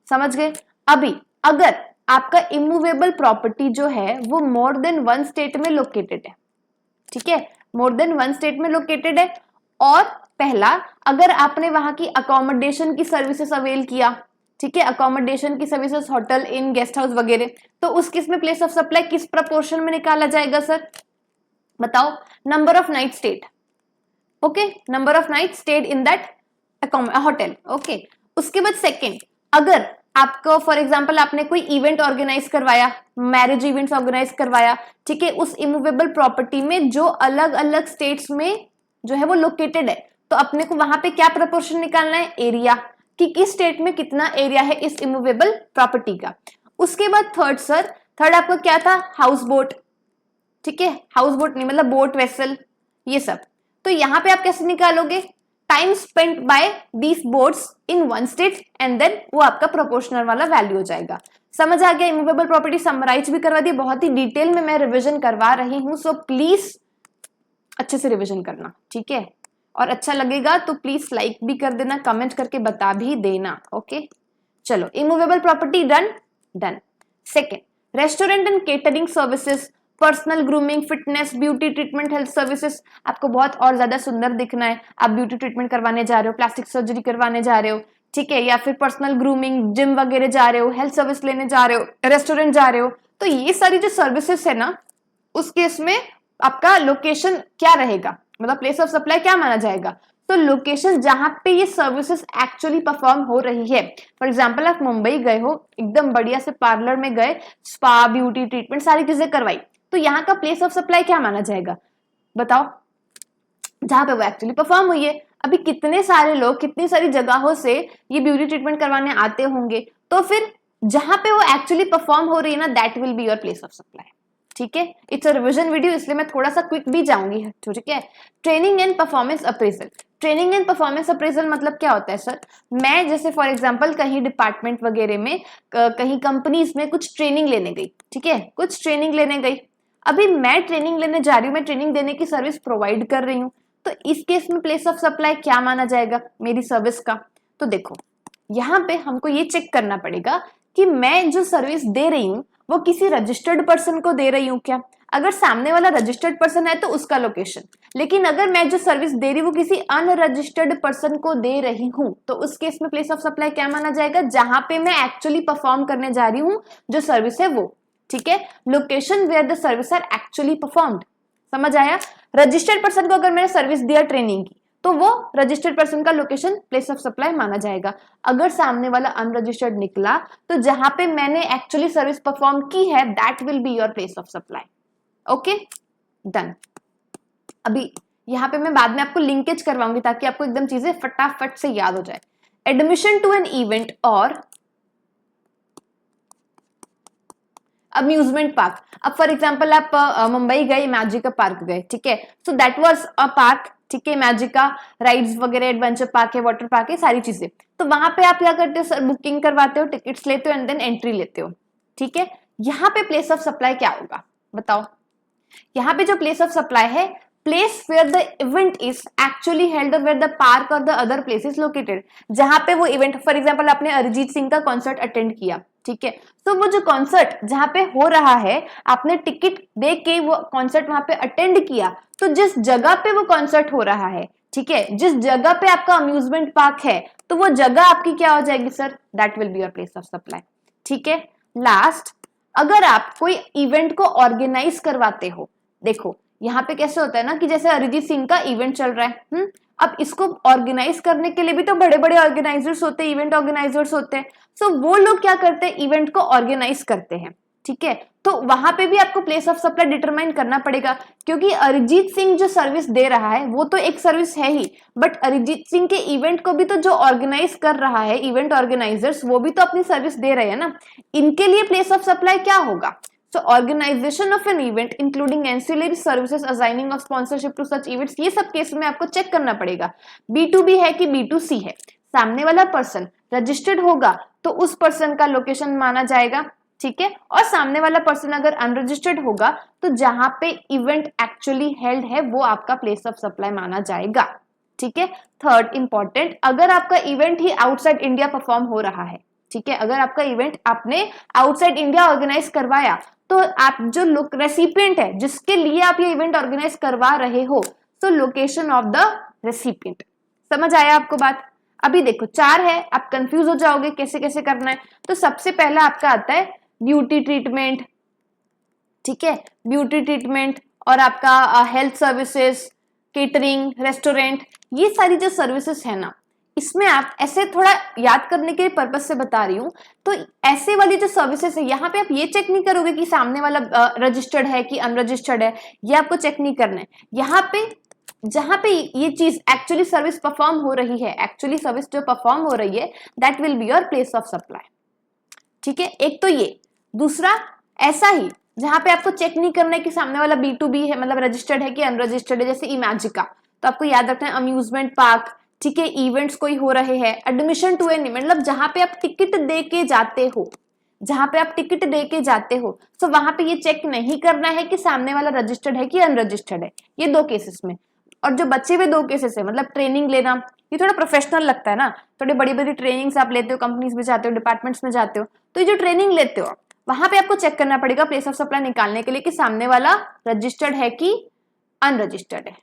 समझ गए? अभी अगर आपका इमूवेबल प्रॉपर्टी जो है वो मोर देन वन स्टेट में लोकेटेड है, ठीक है, मोर देन वन स्टेट में लोकेटेड है। और पहला, अगर आपने वहां की अकोमोडेशन की सर्विसेज अवेल किया, ठीक है, अकोमोडेशन की services, hotel, inn, guest house वगैरह, तो उस केस में प्लेस ऑफ सप्लाई किस प्रपोर्शन में निकाला जाएगा सर, बताओ, number of night stayed, okay, number of night stayed in that hotel, okay. उसके बाद सेकेंड, अगर आपको फॉर एग्जांपल आपने कोई इवेंट ऑर्गेनाइज करवाया, मैरिज इवेंट्स ऑर्गेनाइज करवाया, ठीक है, उस इमूवेबल प्रॉपर्टी में जो अलग अलग स्टेट्स में जो है वो लोकेटेड है, तो अपने को वहां पे क्या प्रपोर्शन निकालना है, एरिया, कि किस स्टेट में कितना एरिया है इस इमूवेबल प्रॉपर्टी का। उसके बाद थर्ड सर, थर्ड आपका क्या था, हाउस बोट, ठीक है, हाउस बोट नहीं मतलब बोट वेसल, ये सब। तो यहां पे आप कैसे निकालोगे, time spent by these boats in one state and then वो आपका प्रोपोर्शनल वाला वैल्यू हो जाएगा। समझ आ गया, इमूवेबल प्रॉपर्टी समराइज भी करवा दी, बहुत ही डिटेल में मैं रिवीजन करवा रही हूं, सो प्लीज अच्छे से रिवीजन करना, ठीक है। और अच्छा लगेगा तो प्लीज लाइक भी कर देना, कमेंट करके बता भी देना, ओके। चलो, immovable property done, done. Second, restaurant and catering services, personal grooming, fitness, beauty treatment, health services. आपको बहुत और ज्यादा सुंदर दिखना है, आप ब्यूटी ट्रीटमेंट करवाने जा रहे हो, प्लास्टिक सर्जरी करवाने जा रहे हो, ठीक है, या फिर पर्सनल ग्रूमिंग, जिम वगैरह जा रहे हो, हेल्थ सर्विस लेने जा रहे हो, रेस्टोरेंट जा रहे हो, तो ये सारी जो सर्विसेज है ना, उस केस में आपका लोकेशन क्या रहेगा, मतलब प्लेस ऑफ सप्लाई क्या माना जाएगा, तो लोकेशन जहां पे ये सर्विसेज एक्चुअली परफॉर्म हो रही है। फॉर एग्जांपल आप मुंबई गए हो, एकदम बढ़िया से पार्लर में गए, स्पा, ब्यूटी ट्रीटमेंट सारी चीजें करवाई, तो यहाँ का प्लेस ऑफ सप्लाई क्या माना जाएगा, बताओ, जहां पे वो एक्चुअली परफॉर्म हुई है। अभी कितने सारे लोग कितनी सारी जगहों से ये ब्यूटी ट्रीटमेंट करवाने आते होंगे, तो फिर जहां पे वो एक्चुअली परफॉर्म हो रही है ना, that will be your place of supply, ठीक है। इट्स अ रिवीजन वीडियो, इसलिए मैं थोड़ा सा क्विक भी जाऊंगी, ठीक है। Training and performance appraisal, training and performance appraisal मतलब क्या होता है सर, मैं जैसे फॉर एग्जांपल कहीं डिपार्टमेंट वगैरह में, कहीं कंपनीज में कुछ ट्रेनिंग लेने गई, ठीक है, कुछ ट्रेनिंग लेने गई, अभी मैं ट्रेनिंग लेने जा रही हूँ, मैं ट्रेनिंग देने की सर्विस प्रोवाइड कर रही हूँ, तो इस केस में प्लेस ऑफ सप्लाई क्या माना जाएगा मेरी सर्विस का। तो देखो, यहाँ पे हमको ये चेक करना पड़ेगा कि मैं जो सर्विस दे रही हूँ वो किसी रजिस्टर्ड पर्सन को दे रही हूँ क्या, अगर सामने वाला रजिस्टर्ड पर्सन है तो उसका लोकेशन, लेकिन अगर मैं जो सर्विस दे रही हूँ वो किसी अनरजिस्टर्ड पर्सन को दे रही हूँ, तो उस केस में प्लेस ऑफ सप्लाई क्या माना जाएगा, जहां पे मैं एक्चुअली परफॉर्म करने जा रही हूँ जो सर्विस है वो, ठीक है, location where the service are actually performed. समझ आया, रजिस्टर्ड पर्सन को अगर मैंने सर्विस दिया ट्रेनिंग की, तो वो रजिस्टर्ड पर्सन का लोकेशन प्लेस ऑफ सप्लाई माना जाएगा। अगर सामने वाला अनरजिस्टर्ड निकला, तो जहां पे मैंने एक्चुअली सर्विस परफॉर्म की है, that will be your place of supply, okay, done. अभी यहाँ पे मैं बाद में आपको लिंकेज करवाऊंगी ताकि आपको एकदम चीजें फटाफट से याद हो जाए। एडमिशन टू एन इवेंट और अम्यूजमेंट पार्क, अब फॉर एग्जांपल आप मुंबई गए, मैजिका पार्क गए, ठीक है, so that was a park, ठीक है, मैजिका राइड्स वगैरह, एडवेंचर पार्क है, वाटर पार्क है, सारी चीजें। तो वहां पे आप क्या करते हो सर, बुकिंग करवाते हो, टिकट्स लेते हो एंड देन एंट्री लेते हो, ठीक है। यहाँ पे प्लेस ऑफ सप्लाई क्या होगा बताओ, यहाँ पे जो प्लेस ऑफ सप्लाई है, place where the event is actually held, where the park और the other place is located, जहां पे वो इवेंट, फॉर एग्जांपल आपने अरिजीत सिंह का कॉन्सर्ट अटेंड किया, ठीक है, तो वो जो कॉन्सर्ट जहां पे हो रहा है, आपने टिकट दे के वो कॉन्सर्ट वहां पे अटेंड किया, तो जिस जगह पे वो कॉन्सर्ट हो रहा है, ठीक है, जिस जगह पे आपका अम्यूजमेंट पार्क है, तो वो जगह आपकी क्या हो जाएगी sir, that will be your place of supply, ठीक है। लास्ट, अगर आप कोई इवेंट को ऑर्गेनाइज करवाते हो, देखो यहाँ पे कैसे होता है ना कि जैसे अरिजीत सिंह का इवेंट चल रहा है, अब इसको ऑर्गेनाइज करने के लिए भी तो बड़े बड़े ऑर्गेनाइजर्स होते हैं, इवेंट ऑर्गेनाइजर्स होते हैं, सो वो लोग क्या करते हैं, इवेंट को ऑर्गेनाइज करते हैं, ठीक है। तो वहां पे भी आपको प्लेस ऑफ सप्लाई डिटरमाइन करना पड़ेगा, क्योंकि अरिजीत सिंह जो सर्विस दे रहा है वो तो एक सर्विस है ही, बट अरिजीत सिंह के इवेंट को भी तो जो ऑर्गेनाइज कर रहा है, इवेंट ऑर्गेनाइजर्स, वो भी तो अपनी सर्विस दे रहे हैं ना, इनके लिए प्लेस ऑफ सप्लाई क्या होगा। So organization of an event including ancillary services, assigning of sponsorship to such events, ये सब केस में आपको चेक करना पड़ेगा B2B है कि B2C है, सामने वाला पर्सन रजिस्टर्ड होगा तो उस पर्सन का लोकेशन माना जाएगा, ठीक है, और सामने वाला पर्सन अगर अनरजिस्टर्ड होगा तो जहां पे इवेंट एक्चुअली हेल्ड है वो आपका प्लेस ऑफ सप्लाई माना जाएगा, ठीक है। थर्ड इंपॉर्टेंट, अगर आपका इवेंट ही आउटसाइड इंडिया परफॉर्म हो रहा है, ठीक है, अगर आपका इवेंट आपने आउटसाइड इंडिया ऑर्गेनाइज करवाया तो आप जो लोग रेसिपिएंट है जिसके लिए आप ये इवेंट ऑर्गेनाइज करवा रहे हो, तो लोकेशन ऑफ द रेसिपिएंट। समझ आया आपको बात? अभी देखो 4 है, आप कंफ्यूज हो जाओगे कैसे कैसे करना है। तो सबसे पहला आपका आता है ब्यूटी ट्रीटमेंट, ठीक है, ब्यूटी ट्रीटमेंट और आपका हेल्थ सर्विसेज, केटरिंग, रेस्टोरेंट, ये सारी जो सर्विसेज है ना, इसमें आप ऐसे थोड़ा याद करने के पर्पज से बता रही हूं। तो ऐसे वाली जो सर्विसेज है यहाँ पे आप ये चेक नहीं करोगे कि सामने वाला रजिस्टर्ड है कि अनरजिस्टर्ड है, ये आपको चेक नहीं करना है। यहाँ पे जहां पे ये चीज एक्चुअली सर्विस परफॉर्म हो रही है, एक्चुअली सर्विस जो परफॉर्म हो रही है, that will be your place of supply. ठीक है, एक तो ये। दूसरा ऐसा ही जहां पे आपको चेक नहीं करना है कि सामने वाला B2B है, मतलब रजिस्टर्ड है कि अनरजिस्टर्ड है, जैसे इमेजिका, तो आपको याद रखना है अम्यूजमेंट पार्क, ठीक है, इवेंट्स कोई हो रहे हैं, एडमिशन टू एन, मतलब जहां पे आप टिकट दे के जाते हो, जहां पे आप टिकट दे के जाते हो, तो वहां पे ये चेक नहीं करना है कि सामने वाला रजिस्टर्ड है कि अनरजिस्टर्ड है। ये 2 केसेस में। और जो बचे हुए 2 केसेस है, मतलब ट्रेनिंग लेना, ये थोड़ा प्रोफेशनल लगता है ना, थोड़ी बड़ी बड़ी ट्रेनिंग्स आप लेते हो, कंपनीज में जाते हो, डिपार्टमेंट्स में जाते हो, तो ये जो ट्रेनिंग लेते हो वहां पे आपको चेक करना पड़ेगा प्लेस ऑफ सप्लाई निकालने के लिए कि सामने वाला रजिस्टर्ड है कि अनरजिस्टर्ड है।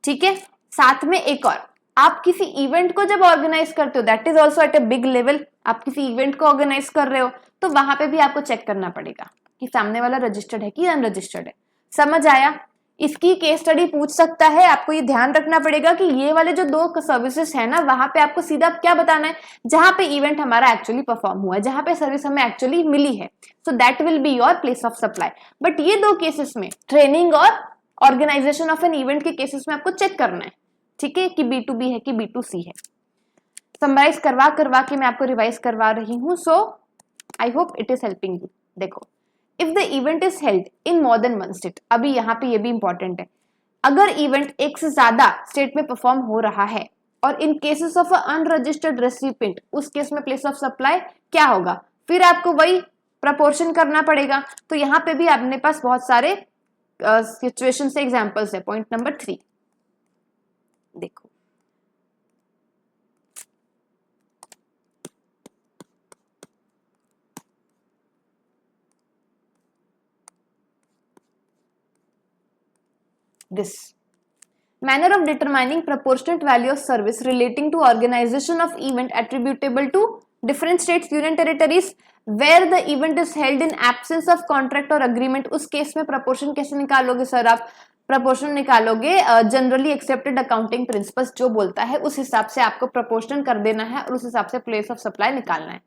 ठीक है, साथ में एक और, आप किसी इवेंट को जब ऑर्गेनाइज करते हो, that is also eight a big level, आप किसी इवेंट को ऑर्गेनाइज कर रहे हो तो वहां पे भी आपको चेक करना पड़ेगा कि सामने वाला रजिस्टर्ड है कि अनरजिस्टर्ड है। समझ आया? इसकी केस स्टडी पूछ सकता है, आपको ये ध्यान रखना पड़ेगा कि ये वाले जो 2 सर्विसेज है ना, वहां पे आपको सीधा क्या बताना है, जहां पे इवेंट हमारा एक्चुअली परफॉर्म हुआ है, जहां पे सर्विस हमें एक्चुअली मिली है, so that will be your place of supply. But ये 2 केसेस में, ट्रेनिंग और ऑर्गेनाइजेशन ऑफ एन इवेंट के केसेस में आपको चेक करना है, ठीक है, कि B2B है कि B2C है। समराइज करवा करवा के मैं आपको रिवाइज करवा रही हूं, so I hope it is helping you. देखो, if the event is held in more than 1 state, अभी यहाँ पे ये भी इंपॉर्टेंट है, अगर इवेंट एक से ज्यादा स्टेट में परफॉर्म हो रहा है और इन केसेस ऑफ अनरजिस्टर्ड रेसिपिएंट, उस केस में प्लेस ऑफ सप्लाई क्या होगा, फिर आपको वही प्रपोर्शन करना पड़ेगा। तो यहाँ पे भी अपने पास बहुत सारे सिचुएशन से एग्जांपल्स है। पॉइंट नंबर 3 देखो, this manner of determining proportionate value of service relating to organization of event attributable to different states, union territories where the event is held in absence of contract or agreement। उस case में proportion कैसे निकालोगे sir आप? proportion निकालोगे generally accepted accounting principles जो बोलता है उस हिसाब से आपको proportion कर देना है और उस हिसाब से प्लेस ऑफ सप्लाई निकालना है।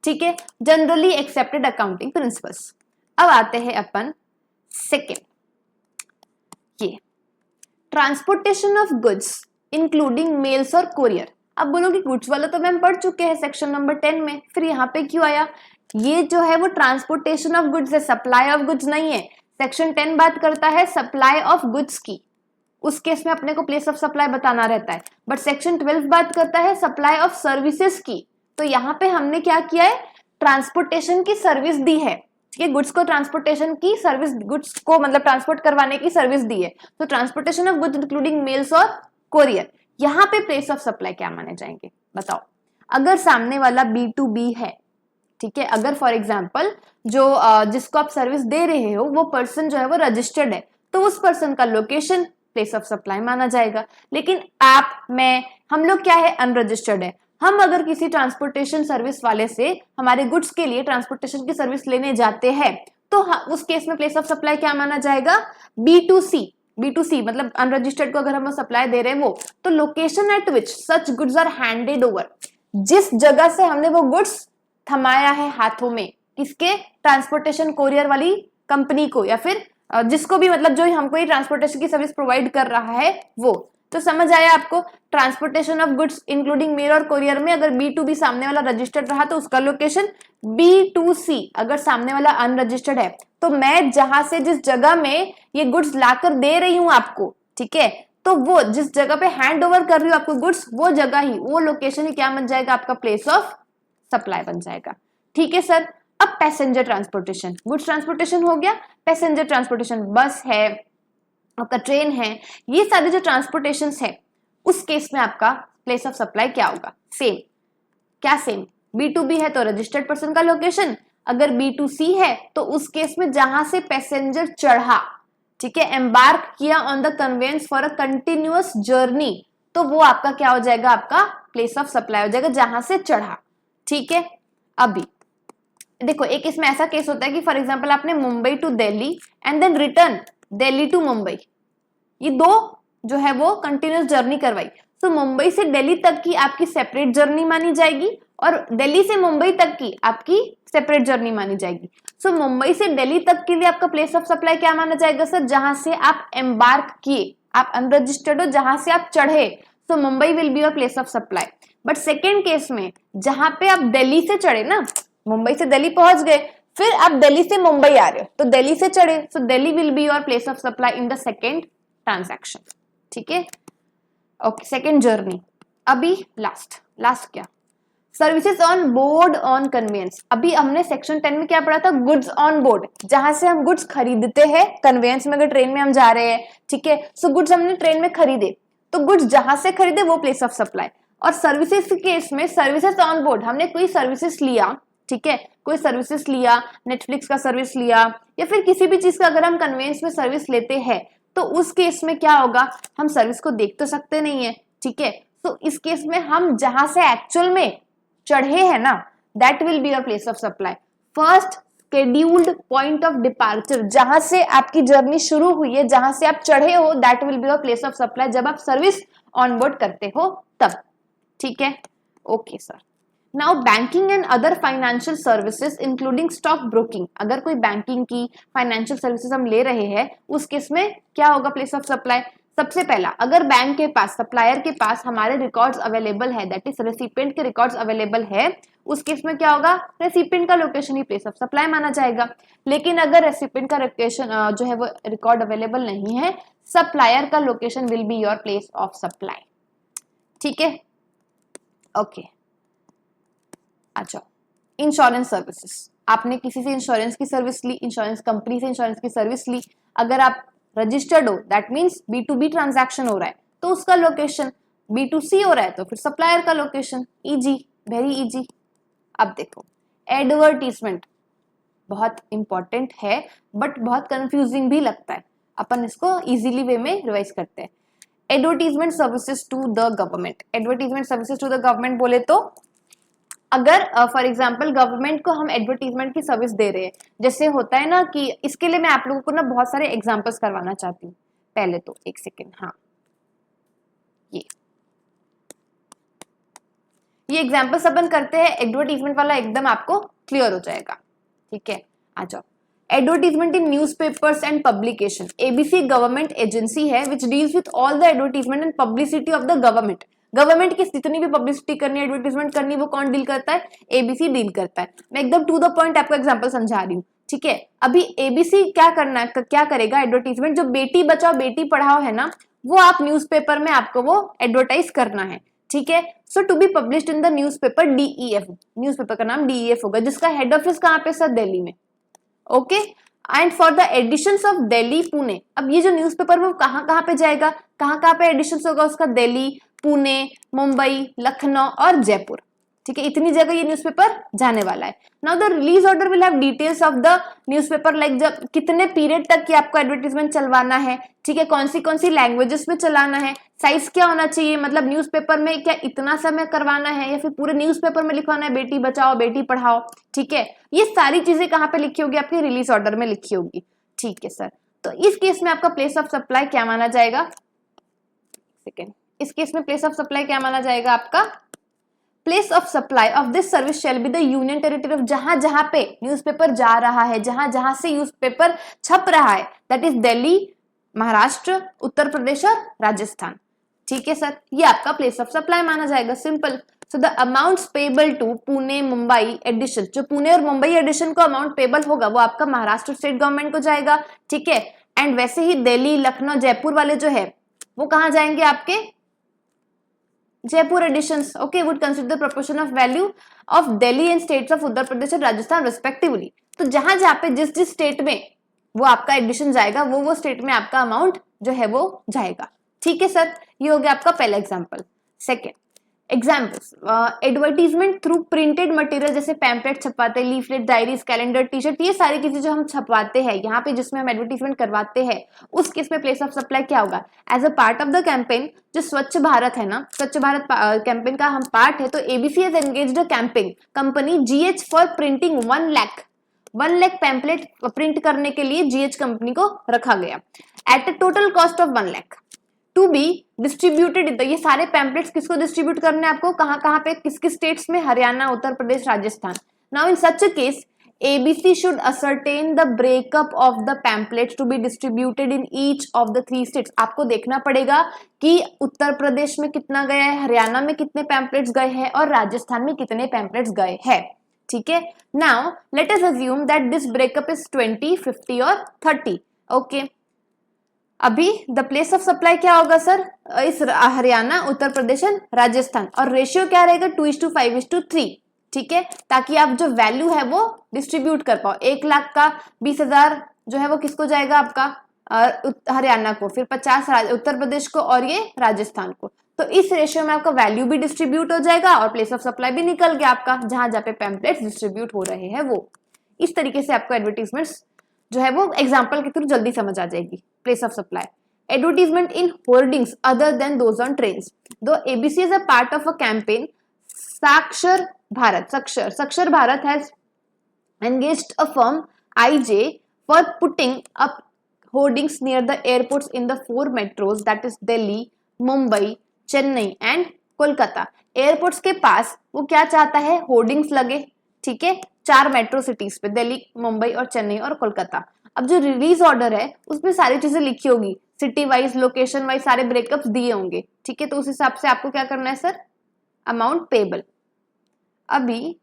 ठीक है, जनरली एक्सेप्टेड अकाउंटिंग प्रिंसिपल्स। अब आते हैं अपन सेकेंड, ये transportation of goods including mails और कोरियर। अब बोलोगे गुड्स वाला तो मैम पढ़ चुके हैं सेक्शन नंबर 10 में, फिर यहाँ पे क्यों आया? ये जो है वो ट्रांसपोर्टेशन ऑफ गुड्स है, सप्लाई ऑफ गुड्स नहीं है। सेक्शन 10 बात करता है सप्लाई ऑफ गुड्स की, उस केस में अपने को प्लेस ऑफ सप्लाई बताना रहता है। बट सेक्शन 12 बात करता है सप्लाई ऑफ सर्विसेज की। तो यहाँ पे हमने क्या किया है, ट्रांसपोर्टेशन की सर्विस दी है, ठीक है, गुड्स को ट्रांसपोर्टेशन की सर्विस, गुड्स को मतलब ट्रांसपोर्ट करवाने की सर्विस दी है। तो transportation of goods including mails और कोरियर, यहाँ पे प्लेस ऑफ सप्लाई क्या माने जाएंगे बताओ? अगर सामने वाला B2B है, ठीक है, अगर फॉर एग्जाम्पल जो जिसको आप सर्विस दे रहे हो वो पर्सन जो है वो रजिस्टर्ड है, तो उस पर्सन का लोकेशन प्लेस ऑफ सप्लाई माना जाएगा। लेकिन आप, मैं, हम लोग क्या है, अनरजिस्टर्ड है। हम अगर किसी ट्रांसपोर्टेशन सर्विस वाले से हमारे गुड्स के लिए ट्रांसपोर्टेशन की सर्विस लेने जाते हैं तो उस केस में प्लेस ऑफ सप्लाई क्या माना जाएगा? B2C। B2C मतलब अनरजिस्टर्ड को अगर हम सप्लाई दे रहे हैं वो, तो location at which such goods are handed over, जिस जगह से हमने वो गुड्स थमाया है हाथों में, किसके? ट्रांसपोर्टेशन कोरियर वाली कंपनी को, या फिर जिसको भी, मतलब जो हमको ये ट्रांसपोर्टेशन की सर्विस प्रोवाइड कर रहा है वो। तो समझ आया आपको? Transportation of goods including mail और कोरियर में अगर B2B सामने वाला रजिस्टर्ड रहा तो उसका लोकेशन B2C। अगर सामने वाला अनरजिस्टर्ड है तो मैं जहां से, जिस जगह में ये गुड्स लाकर दे रही हूं आपको, ठीक है, तो वो जिस जगह पे हैंड ओवर कर रही हूँ आपको गुड्स, वो जगह ही, वो लोकेशन ही क्या बन जाएगा? आपका प्लेस ऑफ सप्लाई बन जाएगा। ठीक है सर। अब पैसेंजर ट्रांसपोर्टेशन, गुड्स ट्रांसपोर्टेशन हो गया, पैसेंजर ट्रांसपोर्टेशन, बस है, आपका ट्रेन है, ये सारे जो ट्रांसपोर्टेशन है, उस केस में आपका प्लेस ऑफ सप्लाई क्या होगा? सेम। क्या सेम? B2B है तो रजिस्टर्ड पर्सन का लोकेशन, अगर B2C है तो उस केस में जहां से पैसेंजर चढ़ा, ठीक है, एम्बार्क किया on the conveyance for a continuous journey, तो वो आपका क्या हो जाएगा, आपका प्लेस ऑफ सप्लाई हो जाएगा, जहां से चढ़ा। ठीक है, अभी देखो एक इसमें ऐसा केस होता है कि फॉर एग्जांपल आपने Mumbai to Delhi and then return Delhi to Mumbai, ये दो जो है वो कंटिन्यूअस जर्नी करवाई, तो मुंबई से दिल्ली तक की आपकी सेपरेट जर्नी मानी जाएगी और दिल्ली से मुंबई तक की आपकी सेपरेट जर्नी मानी जाएगी। सो मुंबई से दिल्ली तक के लिए आपका प्लेस ऑफ सप्लाई क्या माना जाएगा सर, जहां से आप एम्बार्क किए, आप अनरजिस्टर्ड हो, जहां से आप चढ़े, so Mumbai will be your place of supply. But second case में जहां पे आप दिल्ली से चढ़े ना, मुंबई से दिल्ली पहुंच गए, फिर आप दिल्ली से मुंबई आ रहे हो तो दिल्ली से चढ़े, so Delhi will be your place of supply in the second transaction. ठीक है, ओके, सेकेंड जर्नी। अभी लास्ट क्या, services on board on conveyance. अभी हमने सेक्शन 10 में क्या पढ़ा था, गुड्स ऑन बोर्ड, जहां से हम गुड्स खरीदते हैं कन्वेंस में, अगर ट्रेन में हम जा रहे हैं, ठीक है, सो गुड्स हमने ट्रेन में खरीदे, तो गुड्स जहां से खरीदे वो प्लेस ऑफ सप्लाई। और सर्विसेज के केस में सर्विसेज ऑन बोर्ड, हमने कोई सर्विसेज लिया, ठीक है, कोई सर्विसेज लिया, नेटफ्लिक्स का सर्विस लिया या फिर किसी भी चीज का अगर हम कन्वेंस में सर्विस लेते हैं तो उस केस में क्या होगा, हम सर्विस को देख तो सकते नहीं है, ठीक है, तो इस केस में हम जहां से एक्चुअल में चढ़े हैं ना, that will be your place of supply. First scheduled point of departure, जहां से आपकी जर्नी शुरू हुई है, जहां से आप चढ़े हो, that will be your place of supply जब आप सर्विस ऑनबोर्ड करते हो तब। ठीक है, okay sir. Now banking and other financial services including stock broking, अगर कोई बैंकिंग की फाइनेंशियल सर्विसेज हम ले रहे हैं उस केस में क्या होगा प्लेस ऑफ सप्लाई। सबसे पहला, अगर बैंक के पास, सप्लायर के पास हमारे रिकॉर्ड्स अवेलेबल है, दैट इज रेसिपिएंट के रिकॉर्ड्स अवेलेबल है, उस केस में क्या होगा, रेसिपिएंट का लोकेशन ही प्लेस ऑफ सप्लाई माना जाएगा। लेकिन अगर रेसिपिएंट का लोकेशन जो है वो रिकॉर्ड अवेलेबल नहीं है, सप्लायर का location will be your place of supply. ठीक है, ओके। अच्छा, इंश्योरेंस सर्विसेज, आपने किसी से इंश्योरेंस की सर्विस ली, इंश्योरेंस कंपनी से इंश्योरेंस की सर्विस ली, अगर आप रजिस्टर्ड हो दैट मींस B2B ट्रांजैक्शन हो रहा है तो उसका लोकेशन, B2C हो रहा है तो फिर सप्लायर का लोकेशन, इजी, वेरी इजी। अब देखो एडवर्टीजमेंट बहुत इंपॉर्टेंट है बट बहुत कंफ्यूजिंग भी लगता है, अपन इसको इजीली वे में रिवाइज करते हैं। Advertisement services to the government, advertisement services to the government बोले तो अगर फॉर एग्जाम्पल गवर्नमेंट को हम एडवर्टीजमेंट की सर्विस दे रहे हैं, जैसे होता है ना कि इसके लिए मैं आप लोगों को ना बहुत सारे एग्जांपल्स करवाना चाहती हूँ। पहले तो एक सेकेंड, हाँ ये एग्जांपल्स अपन करते हैं, एडवर्टीजमेंट वाला एकदम आपको क्लियर हो जाएगा। ठीक है, आ जाओ। Advertisement in newspapers and publication, ABC government agency है which deals with all the advertisement and publicity of the government. Government की जितनी भी पब्लिसिटी करनी है, एडवर्टीजमेंट करनी, वो कौन डील करता है, एबीसी डील करता है। मैं एकदम टू द पॉइंट आपको एग्जांपल समझा रही हूँ। ठीक है, अभी एबीसी क्या करना है, क्या करेगा, एडवर्टीजमेंट जो बेटी बचाओ बेटी पढ़ाओ है ना, वो आप न्यूज़पेपर में आपको वो एडवर्टाइज करना है। ठीक है, so to be published in the newspaper DEF, newspaper का नाम डीईएफ होगा, जिसका हेड ऑफिस कहाँ पे सर, दिल्ली में। Okay, and for the editions of Delhi Pune, अब ये जो न्यूज़पेपर वो कहाँ पे जाएगा, कहाँ पे एडिशंस होगा उसका, दिल्ली, पुणे, मुंबई, लखनऊ और जयपुर। ठीक है, इतनी जगह ये न्यूज़पेपर जाने वाला है। Now the release order will have details of the newspaper, like जब कितने पीरियड तक की आपको एडवर्टीजमेंट चलवाना है, ठीक है, कौन सी लैंग्वेजेस में चलाना है, साइज क्या होना चाहिए, मतलब न्यूज़पेपर में क्या इतना समय करवाना है या फिर पूरे न्यूज़पेपर में लिखवाना है बेटी बचाओ बेटी पढ़ाओ। ठीक है, ये सारी चीजें कहाँ पे लिखी होगी, आपके रिलीज ऑर्डर में लिखी होगी। ठीक है सर, तो इस केस में आपका प्लेस ऑफ सप्लाई क्या माना जाएगा, सेकेंड, इस केस में प्लेस ऑफ सप्लाई क्या माना जाएगा आपका, place of supply of this service shall be the union territory of, जहां जहां पे न्यूज़पेपर जा रहा है, जहां जहां से न्यूज़पेपर छप रहा है, दैट इज दिल्ली, महाराष्ट्र, उत्तर प्रदेश और राजस्थान। ठीक है सर, ये आपका प्लेस ऑफ सप्लाई माना जाएगा, simple. So the amounts payable to Pune Mumbai edition, जो पुणे और मुंबई एडिशन को अमाउंट पेबल होगा वो आपका महाराष्ट्र स्टेट गवर्नमेंट को जाएगा। ठीक है, एंड वैसे ही दिल्ली, लखनऊ, जयपुर वाले जो है वो कहाँ जाएंगे, आपके Jaipur editions. Okay, would consider the proportion of value of Delhi and states of Uttar Pradesh और राजस्थान रिस्पेक्टिवली। तो जहां जहां पे जिस स्टेट में वो आपका एडिशन जाएगा वो स्टेट में आपका अमाउंट जो है वो जाएगा। ठीक है सर, ये हो गया आपका पहला example. Second, examples, advertisement through printed material, जैसे पैम्पलेट छपवाते हैं, leaflet, diaries, calendar, T shirt, ये सारी चीजें जो हम छपवाते हैं यहाँ पे जिसमें हम एडवर्टीजमेंट करवाते हैं, उस केस में प्लेस ऑफ सप्लाई क्या होगा? As a part of the campaign, जो स्वच्छ भारत है ना, स्वच्छ भारत कैंपेन का हम पार्ट है, तो ABC has engaged a campaign company GH for printing 1 lakh pamphlet print करने के लिए जीएच कंपनी को रखा गया at a total cost of 1 lakh to be distributed. ये सारे पैम्पलेट्स किसको डिस्ट्रीब्यूट करने हैं आपको, कहाँ कहाँ पे, किस किस स्टेट्स में? Haryana, Uttar Pradesh, Rajasthan. Now in such a case ABC should ascertain the breakup of the pamphlets to be distributed in each of the 3 states। आपको देखना पड़ेगा कि उत्तर प्रदेश में कितना गया है, हरियाणा में कितने पैम्पलेट्स गए हैं और राजस्थान में कितने पैम्पलेट्स गए हैं। ठीक है, now let us assume that this breakup is 20, 50 और 30। ओके, अभी द प्लेस ऑफ सप्लाई क्या होगा सर? इस हरियाणा, उत्तर प्रदेश एंड राजस्थान, और रेशियो क्या रहेगा? 2:5:3। ठीक है, ताकि आप जो वैल्यू है वो डिस्ट्रीब्यूट कर पाओ। 1 लाख का 20,000 जो है वो किसको जाएगा? आपका हरियाणा को, फिर 50 उत्तर प्रदेश को और ये राजस्थान को। तो इस रेशियो में आपका वैल्यू भी डिस्ट्रीब्यूट हो जाएगा और प्लेस ऑफ सप्लाई भी निकल गया आपका, जहां जहां पे पैम्पलेट्स डिस्ट्रीब्यूट हो रहे हैं वो। इस तरीके से आपको एडवर्टीजमेंट्स जो है वो एग्जाम्पल के थ्रू जल्दी समझ आ जाएगी। Place of supply, advertisement in hoardings other than those on trains. Though ABC is a part of a campaign Saakshar Bharat, Saakshar Bharat has engaged a firm IJ for putting up hoardings near the airports in the 4 metros, that is Delhi, Mumbai, Chennai and Kolkata. Airports के पास वो क्या चाहता है? Hoardings लगे। ठीक है, 4 metro cities पे, दिल्ली, मुंबई और चेन्नई और कोलकाता। अब जो रिलीज ऑर्डर है उसमें सारी चीजें लिखी होगी, सिटी वाइज, लोकेशन वाइज सारे ब्रेकअप्स दिए होंगे। ठीक है, तो उस हिसाब से आपको क्या करना है सर? Amount payable. अभी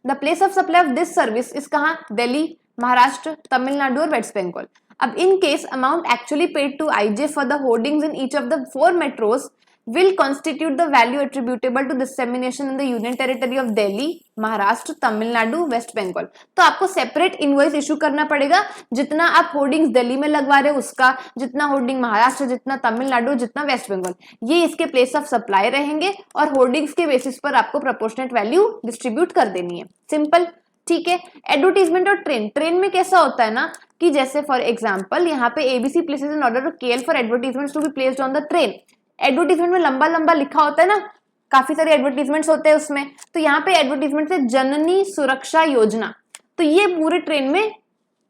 the place of supply of this service is कहाँ? दिल्ली, महाराष्ट्र, तमिलनाडु और वेस्ट बंगाल। अब in case amount actually paid to IJ for the hoardings in each of the 4 metros will constitute the value attributable to dissemination in the union territory of Delhi, Maharashtra, Tamil Nadu, west Bengal. तो आपको separate invoice issue करना पड़ेगा, जितना आप hoardings Delhi में लगवा रहे हो उसका, जितना होर्डिंग महाराष्ट्र, जितना तमिलनाडु, जितना वेस्ट बंगाल, ये इसके प्लेस ऑफ सप्लाई रहेंगे और होर्डिंग्स के बेसिस पर आपको प्रोपोर्शनेट वैल्यू डिस्ट्रीब्यूट कर देनी है। सिंपल। ठीक है, एडवर्टीजमेंट और ट्रेन में कैसा होता है ना कि जैसे फॉर एग्जाम्पल यहाँ पे ABC places an order to KL for advertisement to be placed on the train. Advertisement में लंबा लंबा लिखा होता है ना, काफी सारे एडवर्टीजमेंट्स होते हैं उसमें, तो यहाँ पे एडवर्टीजमेंट से जननी सुरक्षा योजना, तो ये पूरे ट्रेन में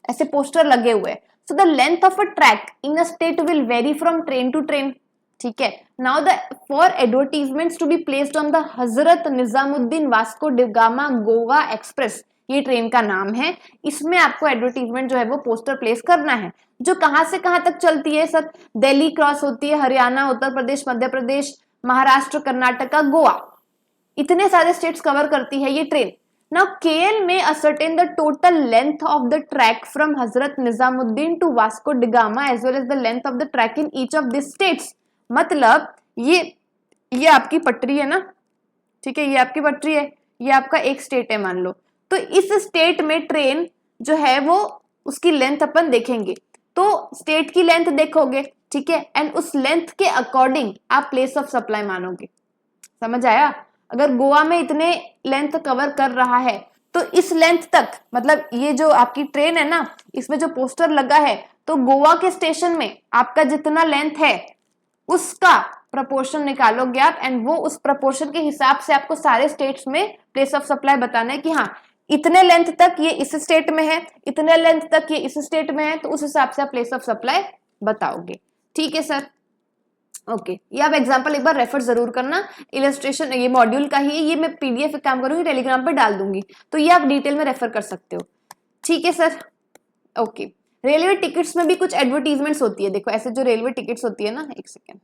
ऐसे पोस्टर लगे हुए हैं। So the length of a track in a state will vary from train to train. ठीक है, now the for advertisements to be placed on the Hazrat Nizamuddin Vasco da Gama Goa express, ये ट्रेन का नाम है, इसमें आपको एडवर्टीजमेंट जो है वो पोस्टर प्लेस करना है, जो कहां से कहां तक चलती है सर? दिल्ली क्रॉस होती है, हरियाणा, उत्तर प्रदेश, मध्य प्रदेश, महाराष्ट्र, कर्नाटका, गोवा, इतने सारे स्टेट्स कवर करती है ये ट्रेन। नाउ केएल में ascertain the total length of the track from Hazrat Nizamuddin to Vasco da Gama as well as the length of the track in each of this states. मतलब ये आपकी पटरी है ना, ठीक है, ये आपकी पटरी है, ये आपका एक स्टेट है मान लो, तो इस स्टेट में ट्रेन जो है वो उसकी लेंथ अपन देखेंगे, तो स्टेट की लेंथ देखोगे। ठीक है, एंड उस लेंथ के अकॉर्डिंग आप प्लेस ऑफ सप्लाई मानोगे। समझ आया? अगर गोवा में इतने लेंथ कवर कर रहा है तो इस लेंथ तक, मतलब ये जो आपकी ट्रेन है ना, इसमें जो पोस्टर लगा है, तो गोवा के स्टेशन में आपका जितना लेंथ है उसका प्रपोर्शन निकालोगे आप, एंड वो उस प्रपोर्शन के हिसाब से आपको सारे स्टेट्स में प्लेस ऑफ सप्लाई बताना है कि हाँ इतने लेंथ तक ये इस स्टेट में है, इतने लेंथ तक ये इस स्टेट में है, तो उस हिसाब से आप प्लेस ऑफ सप्लाई बताओगे। ठीक है सर, ओके। ये आप एग्जांपल एक बार रेफर जरूर करना, इलस्ट्रेशन ये मॉड्यूल का ही है, ये मैं पीडीएफ काम करूंगी, टेलीग्राम पे डाल दूंगी, तो ये आप डिटेल में रेफर कर सकते हो। ठीक है सर, ओके। रेलवे टिकट्स में भी कुछ एडवर्टीजमेंट्स होती है, देखो ऐसे जो रेलवे टिकट्स होती है ना, एक सेकेंड,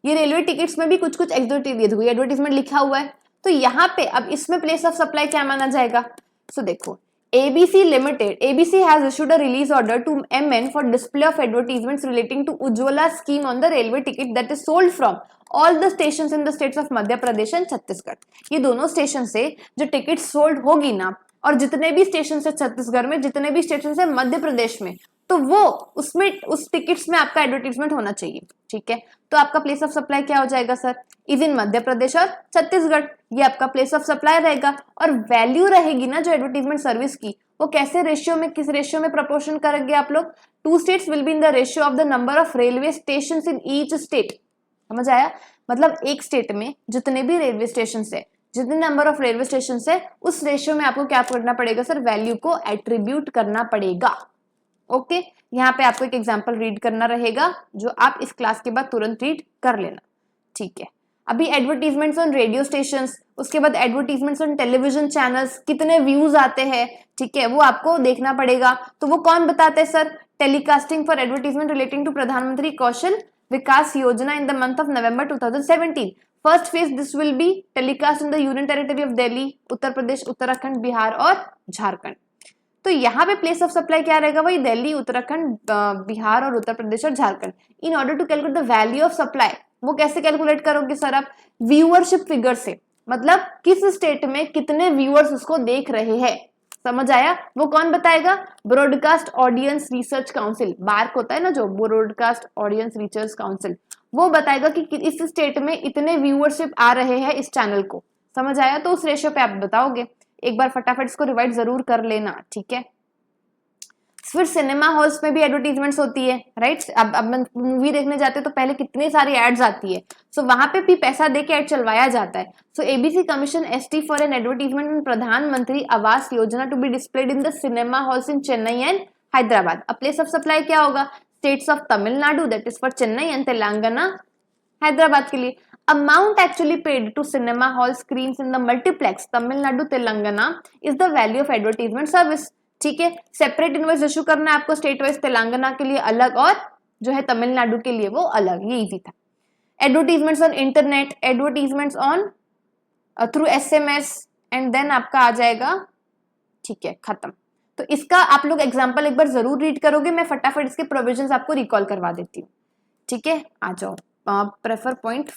ये रेलवे टिकट्स में भी कुछ कुछ एडवर्टीजमेंट लिखा हुआ है, तो यहाँ पे अब इसमें प्लेस ऑफ सप्लाई क्या माना जाएगा? सो देखो, ABC Limited, ABC has issued a release order to MN for display of advertisements relating to Ujjwala scheme on the railway ticket that is sold from all the stations in the states of Madhya Pradesh and Chhattisgarh। ये दोनों station से जो ticket sold होगी ना, और जितने भी station है छत्तीसगढ़ में, जितने भी स्टेशन है मध्य प्रदेश में, तो वो उसमें उस टिकट्स में आपका एडवर्टीजमेंट होना चाहिए। ठीक है, तो आपका प्लेस ऑफ सप्लाई क्या हो जाएगा sir, is in Madhya Pradesh और छत्तीसगढ़, ये आपका प्लेस ऑफ सप्लाई रहेगा। और वैल्यू रहेगी ना जो एडवर्टीजमेंट सर्विस की, वो कैसे रेशियो में, किस रेशियो में प्रपोर्शन करेंगे आप लोग, 2 states will be in the ratio of the number of railway station in each state. समझ आया, मतलब एक स्टेट में जितने भी रेलवे स्टेशन है, जितने नंबर ऑफ रेलवे स्टेशन है, उस रेशियो में आपको क्या करना पड़ेगा सर, वैल्यू को एट्रीब्यूट करना पड़ेगा। ओके, यहाँ पे आपको एक एग्जांपल रीड करना रहेगा जो आप इस क्लास के बाद तुरंत रीड कर लेना। ठीक है, अभी एडवर्टीजमेंट्स ऑन रेडियो स्टेशंस, उसके बाद एडवर्टीजमेंट्स ऑन टेलीविजन चैनल्स, कितने व्यूज आते हैं, ठीक है, वो आपको देखना पड़ेगा। तो वो कौन बताते हैं sir, telecasting for advertisement relating to Pradhan Mantri Kaushal Vikas Yojana in the month of November 2017। First phase this will be telecast in the union territory of Delhi, Uttar Pradesh, Uttarakhand, Bihar और झारखंड। तो यहाँ पे प्लेस ऑफ सप्लाई क्या रहेगा, वही दिल्ली, उत्तराखंड, बिहार और उत्तर प्रदेश और Jharkhand. In order to calculate the value of supply, वो कैसे कैलकुलेट करोगे सर आप, व्यूअरशिप फिगर से, मतलब किस स्टेट में कितने व्यूअर्स उसको देख रहे हैं। समझ आया, वो कौन बताएगा, broadcast audience research council, BARC होता है ना जो, ब्रॉडकास्ट ऑडियंस रिसर्च काउंसिल, वो बताएगा कि इस स्टेट में इतने व्यूअरशिप आ रहे हैं इस चैनल को। समझ आया, तो उस रेशियो पे आप बताओगे। एक बार फटाफट इसको रिवाइज जरूर कर लेना। ठीक है, फिर सिनेमा हॉल्स में भी एडवर्टीजमेंट्स होती है, राइट। अब मूवी देखने जाते हैं तो पहले कितनी सारी एड्स आती है, सो वहां पे भी पैसा देके एड चलवाया जाता है। So ABC commission ST for an advertisement in Pradhan Mantri Awas Yojana to be displayed in the cinema halls in Chennai and Hyderabad. अब प्लेस ऑफ सप्लाई क्या होगा, states of Tamil Nadu, that is for Chennai and Telangana, Hyderabad के लिए। Amount actually paid to cinema hall screens in the multiplex Tamil Nadu Telangana is the value of advertisement service। ठीक है, separate invoice issue करना है आपको, state wise Telangana के लिए अलग और जो है तमिलनाडु के लिए वो अलग, ये इजी था। Advertisements on internet, advertisements on through SMS and then आपका आ जाएगा। ठीक है, खत्म। तो इसका आप लोग एग्जाम्पल एक बार जरूर रीड करोगे, मैं फटाफट इसके प्रोविजंस आपको रिकॉल करवा देती हूँ। ठीक है, आ जाओ, प्रेफर पॉइंट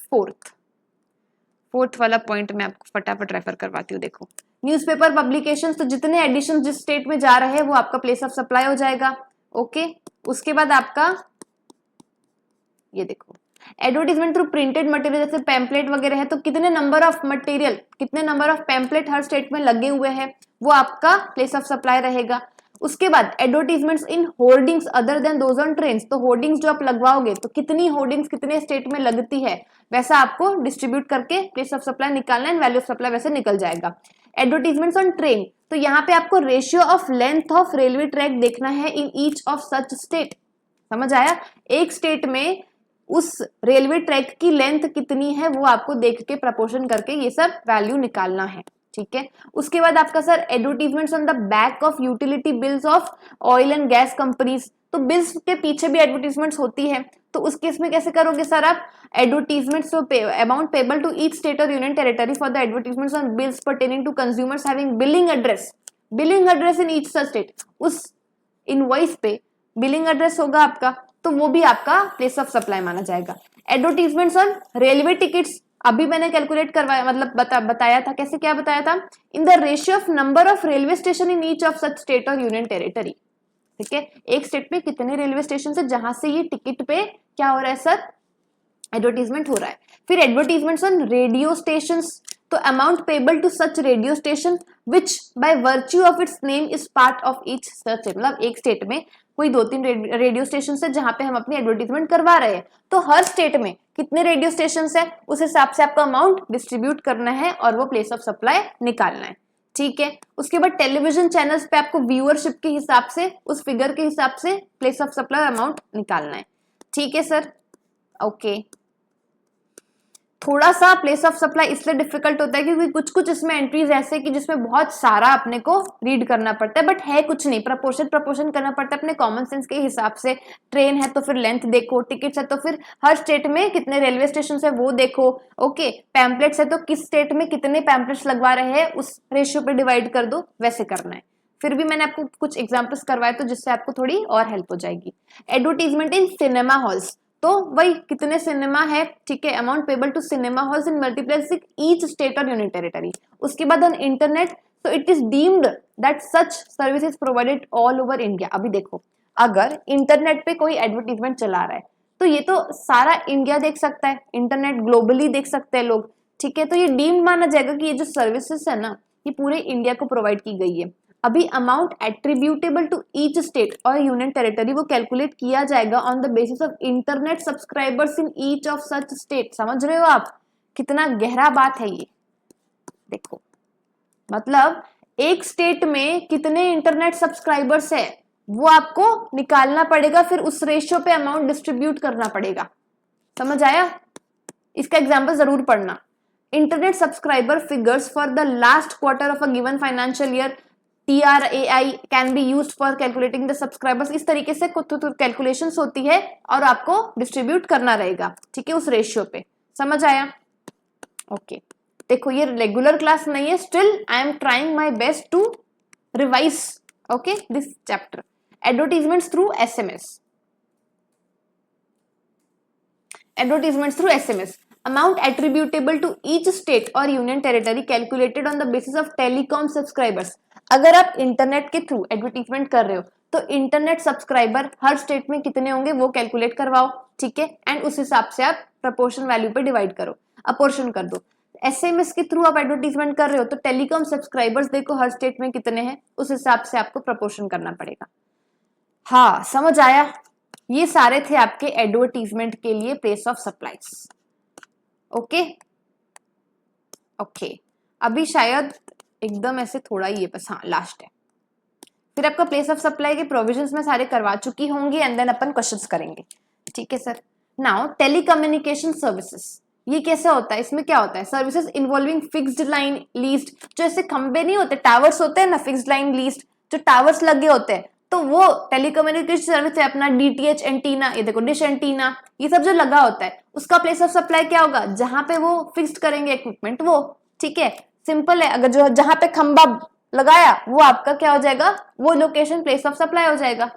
फोर्थ वाला पॉइंट मैं आपको फटाफट रेफर करवाती हूँ। देखो, न्यूज़पेपर पब्लिकेशंस, तो जितने एडिशन जिस स्टेट में जा रहे हैं वो आपका प्लेस ऑफ सप्लाई हो जाएगा। ओके, उसके बाद आपका ये देखो, एडवर्टीजमेंट थ्रू प्रिंटेड मटेरियल, जैसे पैम्पलेट वगैरह है, तो कितने नंबर ऑफ मटेरियल, कितने number of pamphlet her state में लगे हुए हैं, वो आपका प्लेस ऑफ सप्लाई रहेगा। उसके बाद advertisements in hoardings other than those on trains, तो होर्डिंग्स जो आप लगवाओगे तो कितनी होर्डिंग्स कितने स्टेट में लगती है, वैसा आपको डिस्ट्रीब्यूट करके प्लेस ऑफ सप्लाई निकालना है, वैल्यू ऑफ सप्लाई वैसे निकल जाएगा। एडवर्टीजमेंट्स ऑन ट्रेन, तो यहाँ पे आपको ratio of length of railway track देखना है इन ईच ऑफ सच स्टेट। समझ आया, एक स्टेट में उस रेलवे ट्रैक की लेंथ कितनी है वो आपको देख के प्रपोर्शन करके ये सब वैल्यू निकालना है। ठीक है, उसके बाद आपका sir advertisements on the back of utility bills of oil and gas companies, तो बिल्स के पीछे भी एडवर्टीजमेंट्स होती है, तो उस केस में कैसे करोगे सर आप, advertisements amount payable to each state और union territory for the advertisements on bills pertaining to consumers having billing address in each state, उस इनवॉइस पे बिलिंग एड्रेस होगा आपका, तो वो भी आपका प्लेस ऑफ सप्लाई माना जाएगा। एडवर्टीजमेंट्स ऑन रेलवे टिकट्स, अभी मैंने कैलकुलेट करवाया, मतलब बताया था, कैसे क्या बताया था, in the ratio of number of railway station in each of such state और यूनियन टेरिटरी। ठीक है, एक स्टेट में कितने रेलवे स्टेशन है जहां से ये टिकट पे क्या हो रहा है सर, एडवर्टीजमेंट हो रहा है। फिर एडवर्टीजमेंट्स ऑन रेडियो स्टेशंस, तो amount payable to such radio station which by virtue of its name is part of each such, मतलब एक स्टेट में कोई 2-3 रेडियो स्टेशन है जहां पे हम अपनी एडवर्टीजमेंट करवा रहे हैं, तो हर स्टेट में कितने रेडियो स्टेशन है उस हिसाब से आपका अमाउंट डिस्ट्रीब्यूट करना है और वो प्लेस ऑफ सप्लाई निकालना है। ठीक है, उसके बाद टेलीविजन चैनल्स पे आपको व्यूअरशिप के हिसाब से, उस फिगर के हिसाब से प्लेस ऑफ सप्लाई अमाउंट निकालना है। ठीक है सर, ओके। थोड़ा सा प्लेस ऑफ सप्लाई इसलिए डिफिकल्ट होता है क्योंकि कुछ इसमें एंट्रीज ऐसे कि जिसमें बहुत सारा अपने को रीड करना पड़ता है, बट है कुछ नहीं, प्रपोर्शन करना पड़ता है अपने कॉमन सेंस के हिसाब से। ट्रेन है तो फिर लेंथ देखो, टिकट्स है तो फिर हर स्टेट में कितने रेलवे स्टेशन है वो देखो, ओके। पैम्पलेट्स है तो किस स्टेट में कितने पैम्पलेट्स लगवा रहे हैं उस रेशियो पे डिवाइड कर दो, वैसे करना है। फिर भी मैंने आपको कुछ एग्जाम्पल्स करवाए तो जिससे आपको थोड़ी और हेल्प हो जाएगी। एडवर्टीजमेंट इन सिनेमा हॉल्स, तो वही कितने सिनेमा है, ठीक है, amount payable to cinema halls in multiplex each state और यूनियन टेरिटरी। उसके बाद ऑन इंटरनेट, तो it is deemed that such service is provided all over India. अभी देखो, अगर इंटरनेट पे कोई एडवर्टीजमेंट चला रहा है तो ये तो सारा इंडिया देख सकता है, इंटरनेट ग्लोबली देख सकते हैं लोग, ठीक है। तो ये डीम्ड माना जाएगा कि ये जो सर्विसेज है ना ये पूरे इंडिया को प्रोवाइड की गई है। अभी amount attributable to each state और यूनियन टेरिटरी वो कैलकुलेट किया जाएगा on the basis of internet subscribers in each of such state. समझ रहे हो आप कितना गहरा बात है ये? देखो, मतलब एक स्टेट में कितने इंटरनेट सब्सक्राइबर्स है वो आपको निकालना पड़ेगा, फिर उस रेशियो पे अमाउंट डिस्ट्रीब्यूट करना पड़ेगा। समझ आया? इसका एग्जांपल जरूर पढ़ना। Internet subscriber figures for the last quarter of a given financial year, TRAI can be used for calculating the subscribers. इस तरीके से कुछ कैलकुलेशंस होती है और आपको डिस्ट्रीब्यूट करना रहेगा, ठीक है, उस रेशियो पे। समझ आया? ओके देखो, ये रेगुलर क्लास नहीं है, still I am trying my best to revise okay this chapter. Advertisements through SMS, advertisements through SMS, amount attributable to each state or union territory calculated on the basis of telecom subscribers। अगर आप internet के through advertisement कर रहे हो तो internet subscriber हर state में कितने होंगे वो कैलकुलेट करवाओ, ठीक है, एंड उस हिसाब से आप प्रपोर्शन वैल्यू पे डिवाइड करो, अपोर्शन कर दो। SMS के थ्रू आप एडवर्टीजमेंट कर रहे हो तो टेलीकॉम सब्सक्राइबर्स देखो हर स्टेट में कितने हैं, उस हिसाब से आपको प्रपोर्शन करना पड़ेगा। हाँ समझ आया? ये सारे थे आपके एडवर्टीजमेंट के लिए place of supplies. Okay okay, अभी शायद एकदम ऐसे थोड़ा ही है बस, हाँ लास्ट है, फिर आपका प्लेस ऑफ सप्लाई के प्रोविजंस में सारे करवा चुकी होंगी एंड देन अपन क्वेश्चंस करेंगे, ठीक है सर। नाउ टेलीकम्युनिकेशन सर्विसेज, ये कैसे होता है? इसमें क्या होता है? Services involving fixed line leased, जो ऐसे खंबे नहीं होते, टावर्स होते हैं ना, फिक्स्ड लाइन लीज्ड जो टावर्स लगे होते हैं, तो वो टेलीकम्युनिकेशन सर्विस है। अपना DTH एंटीना, ये देखो डिश एंटीना, ये सब जो लगा होता है उसका प्लेस ऑफ सप्लाई क्या होगा? जहां पे वो फिक्स्ड करेंगे इक्विपमेंट वो, ठीक है, सिंपल है। अगर जो जहां पे खंबा लगाया वो आपका क्या हो जाएगा? वो लोकेशन प्लेस ऑफ सप्लाई हो जाएगा,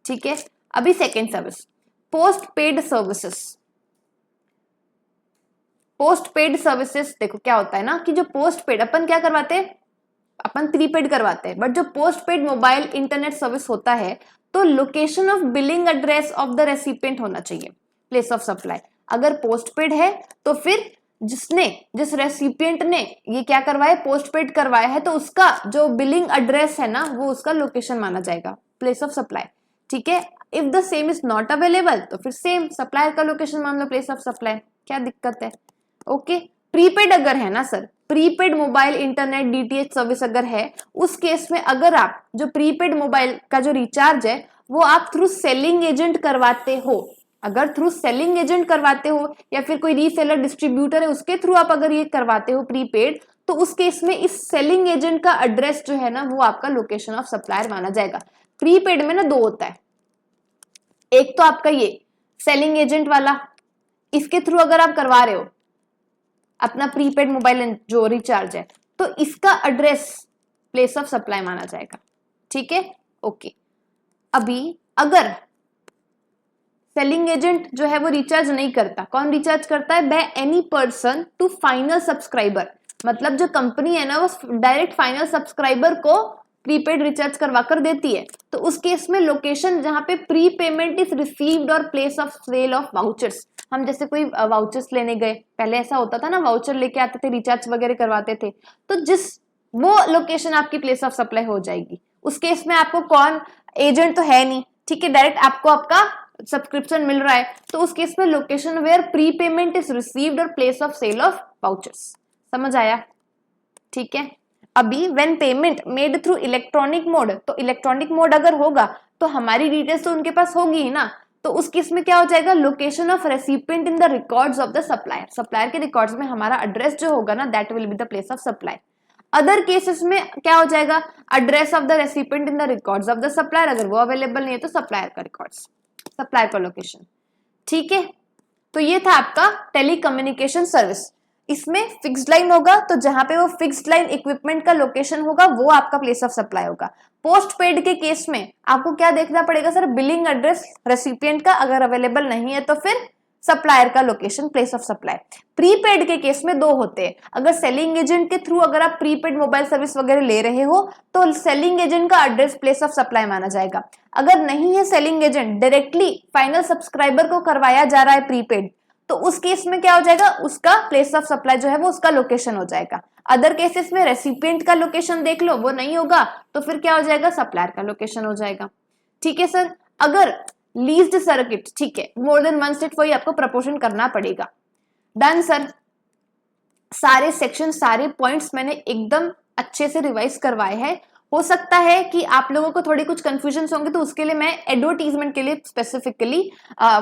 ठीक है। अभी second service, post paid services. Post paid services देखो क्या होता है ना कि जो पोस्ट पेड अपन क्या करवाते हैं, अपन प्रीपेड करवाते हैं, बट जो post paid mobile internet service होता है तो location of billing address of the recipient होना चाहिए प्लेस ऑफ सप्लाई। अगर पोस्ट पेड है तो फिर जिस रेसिपिएंट ने ये क्या करवाया, पोस्ट पेड करवाया है, तो उसका जो बिलिंग एड्रेस है ना वो उसका लोकेशन माना जाएगा प्लेस ऑफ सप्लाई, ठीक है। If the same is not available तो फिर सेम सप्लायर का लोकेशन मान लो प्लेस ऑफ सप्लाई, क्या दिक्कत है? ओके प्रीपेड अगर है ना sir, prepaid mobile internet DTH service अगर है, उस केस में अगर आप जो प्रीपेड मोबाइल का जो रिचार्ज है वो आप थ्रू सेलिंग एजेंट करवाते हो, अगर थ्रू सेलिंग एजेंट करवाते हो या फिर कोई रीसेलर डिस्ट्रीब्यूटर है उसके थ्रू आप अगर ये करवाते हो प्रीपेड, तो उस केस में इस सेलिंग एजेंट का एड्रेस जो है ना वो आपका लोकेशन ऑफ सप्लायर माना जाएगा। प्रीपेड में ना दो होता है, एक तो आपका ये सेलिंग एजेंट वाला, इसके थ्रू अगर आप करवा रहे हो अपना प्रीपेड मोबाइल जो रिचार्ज है तो इसका एड्रेस प्लेस ऑफ सप्लाई माना जाएगा, ठीक है। ओके अभी अगर सेलिंग एजेंट जो है वो रिचार्ज नहीं करता, कौन रिचार्ज करता है? By any person to final subscriber, मतलब जो कंपनी है ना वो डायरेक्ट फाइनल सब्सक्राइबर को प्रीपेड रिचार्ज करवा कर देती है, तो उस केस में लोकेशन जहां पे प्री पेमेंट इज रिसीव्ड और place of sale of vouchers. हम जैसे कोई वाउचर्स लेने गए, पहले ऐसा होता था ना, वाउचर लेके आते थे, रिचार्ज वगैरह करवाते थे, तो जिस वो लोकेशन आपकी प्लेस ऑफ सप्लाई हो जाएगी। उस केस में आपको कौन, एजेंट तो है नहीं, ठीक है, डायरेक्ट आपको आपका सब्सक्रिप्शन मिल रहा है, तो उस केस में location where pre payment is received और place of sale of vouchers. समझ आया? ठीक है। अभी when payment made through electronic mode, तो इलेक्ट्रॉनिक मोड अगर होगा तो हमारी डिटेल्स तो उनके पास होगी ही ना, तो उस केस में क्या हो जाएगा? Location of recipient in the records of the supplier, supplier के रिकॉर्ड्स में हमारा एड्रेस जो होगा ना that will be the place of supply. Other cases में क्या हो जाएगा? Address of the recipient in the records of the supplier, अगर वो अवेलेबल नहीं है तो सप्लायर का रिकॉर्ड्स, सप्लायर का लोकेशन, ठीक है। तो ये था आपका टेलीकम्युनिकेशन सर्विस। इसमें फिक्स्ड लाइन होगा तो जहां पे वो फिक्स्ड लाइन इक्विपमेंट का लोकेशन होगा वो आपका प्लेस ऑफ सप्लाई होगा। पोस्ट पेड के केस में आपको क्या देखना पड़ेगा सर? बिलिंग एड्रेस रेसिपिएंट का, अगर अवेलेबल नहीं है तो फिर सप्लायर का location, place of supply. Prepaid के केस में दो होते हैं। अगर सेलिंग एजेंट के थ्रू अगर आप प्रीपेड मोबाइल सर्विस वगैरह ले रहे हो तो सेलिंग एजेंट का एड्रेस प्लेस ऑफ सप्लाई माना जाएगा। अगर नहीं है selling agent, directly final subscriber को करवाया जा रहा है प्रीपेड, तो उस केस में क्या हो जाएगा, उसका प्लेस ऑफ सप्लाई जो है वो उसका लोकेशन हो जाएगा। अदर केसेस में रेसिपिएंट का लोकेशन देख लो, वो नहीं होगा तो फिर क्या हो जाएगा, सप्लायर का लोकेशन हो जाएगा। ठीक है सर। अगर लीज्ड सर्किट, ठीक है, मोर देन वन स्टेट, वही आपको प्रपोर्शन करना पड़ेगा। Done sir. सारे सेक्शन, सारे पॉइंट्स मैंने एकदम अच्छे से रिवाइज करवाए हैं। हो सकता है कि आप लोगों को थोड़ी कुछ कंफ्यूजन होंगे, तो उसके लिए मैं एडवर्टीजमेंट के लिए स्पेसिफिकली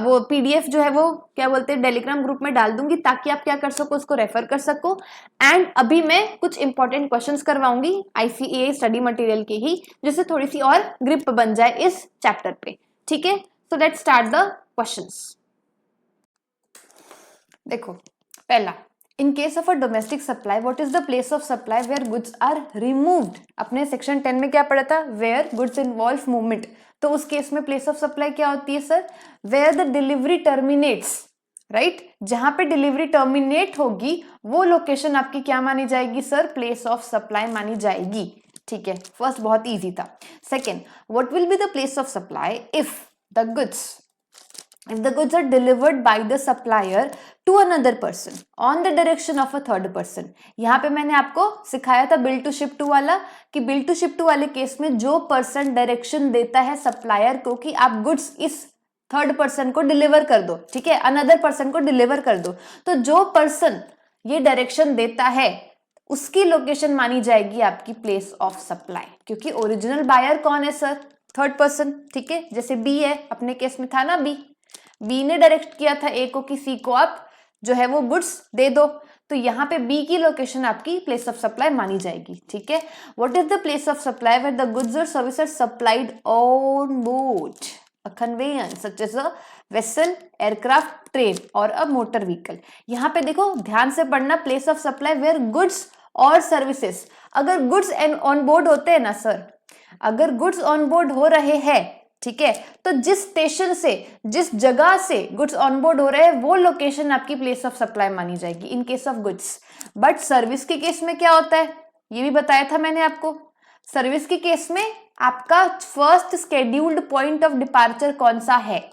वो पीडीएफ जो है वो क्या बोलते हैं टेलीग्राम ग्रुप में डाल दूंगी, ताकि आप क्या कर सको, उसको रेफर कर सको। एंड अभी मैं कुछ इंपॉर्टेंट क्वेश्चंस करवाऊंगी आईसीएआई स्टडी मटेरियल के ही, जिससे थोड़ी सी और ग्रिप बन जाए इस चैप्टर पे। ठीक है, so let's start the questions. देखो, पहला, in case of a domestic supply what is the place of supply where goods are removed. अपने सेक्शन 10 में क्या पढ़ा था, वेयर गुड्स इन्वॉल्व मूवमेंट। तो उस केस में प्लेस ऑफ सप्लाई क्या होती है sir, where the delivery terminates, right. जहां पे डिलीवरी टर्मिनेट होगी वो लोकेशन आपकी क्या मानी जाएगी सर, प्लेस ऑफ सप्लाई मानी जाएगी। ठीक है, फर्स्ट बहुत इजी था। Second, what will be the place of supply if the goods are delivered by the supplier to another person on the direction of a third person। यहाँ पे मैंने आपको सिखाया था बिल टू शिप टू वाला, कि bill to ship to वाले case में जो पर्सन डायरेक्शन देता है सप्लायर को कि आप गुड्स इस थर्ड पर्सन को डिलीवर कर दो, ठीक है, अनदर पर्सन को डिलीवर कर दो, तो जो पर्सन ये डायरेक्शन देता है उसकी लोकेशन मानी जाएगी आपकी प्लेस ऑफ सप्लाई, क्योंकि ओरिजिनल बायर कौन है सर, थर्ड पर्सन। ठीक है, जैसे बी है, अपने केस में था ना बी ने डायरेक्ट किया था ए को कि सी को आप जो है वो गुड्स दे दो, तो यहाँ पे बी की लोकेशन आपकी प्लेस ऑफ सप्लाई मानी जाएगी। ठीक है, what is the place of supply where the goods और service are supplied on board a conveyance such as a vessel, aircraft, train और अ मोटर व्हीकल। यहाँ पे देखो ध्यान से पढ़ना, place of supply where goods और सर्विसेज। अगर गुड्स एंड ऑन बोर्ड होते हैं ना सर, अगर गुड्स ऑन बोर्ड हो रहे हैं, ठीक है, तो जिस स्टेशन से, जिस जगह से गुड्स ऑन बोर्ड हो रहे हैं वो लोकेशन आपकी प्लेस ऑफ सप्लाई मानी जाएगी इन case of goods. But service के केस में क्या होता है, ये भी बताया था मैंने आपको। सर्विस के केस में आपका first scheduled point of departure कौन सा है,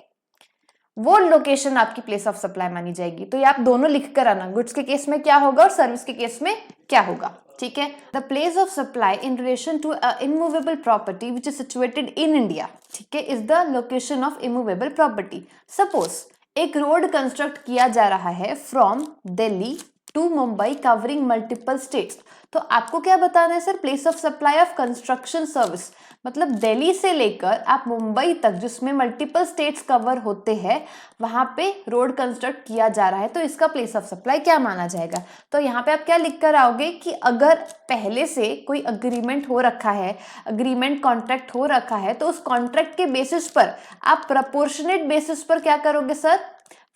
वो लोकेशन आपकी प्लेस ऑफ सप्लाई मानी जाएगी। तो ये आप दोनों लिख कर आना, गुड्स के केस में क्या होगा और सर्विस के केस में क्या होगा। ठीक है, the place of supply in relation to a immovable property which is situated in India, ठीक है, is the location of immovable property. Suppose एक रोड कंस्ट्रक्ट किया जा रहा है from Delhi to Mumbai covering multiple states, तो आपको क्या बताना है sir, place of supply of construction service. मतलब दिल्ली से लेकर आप मुंबई तक जिसमें मल्टीपल स्टेट्स कवर होते हैं वहां पे रोड कंस्ट्रक्ट किया जा रहा है, तो इसका प्लेस ऑफ सप्लाई क्या माना जाएगा। तो यहाँ पे आप क्या लिख कर आओगे कि अगर पहले से कोई अग्रीमेंट हो रखा है, अग्रीमेंट कॉन्ट्रैक्ट हो रखा है, तो उस कॉन्ट्रैक्ट के बेसिस पर आप प्रपोर्शनेट बेसिस पर क्या करोगे सर,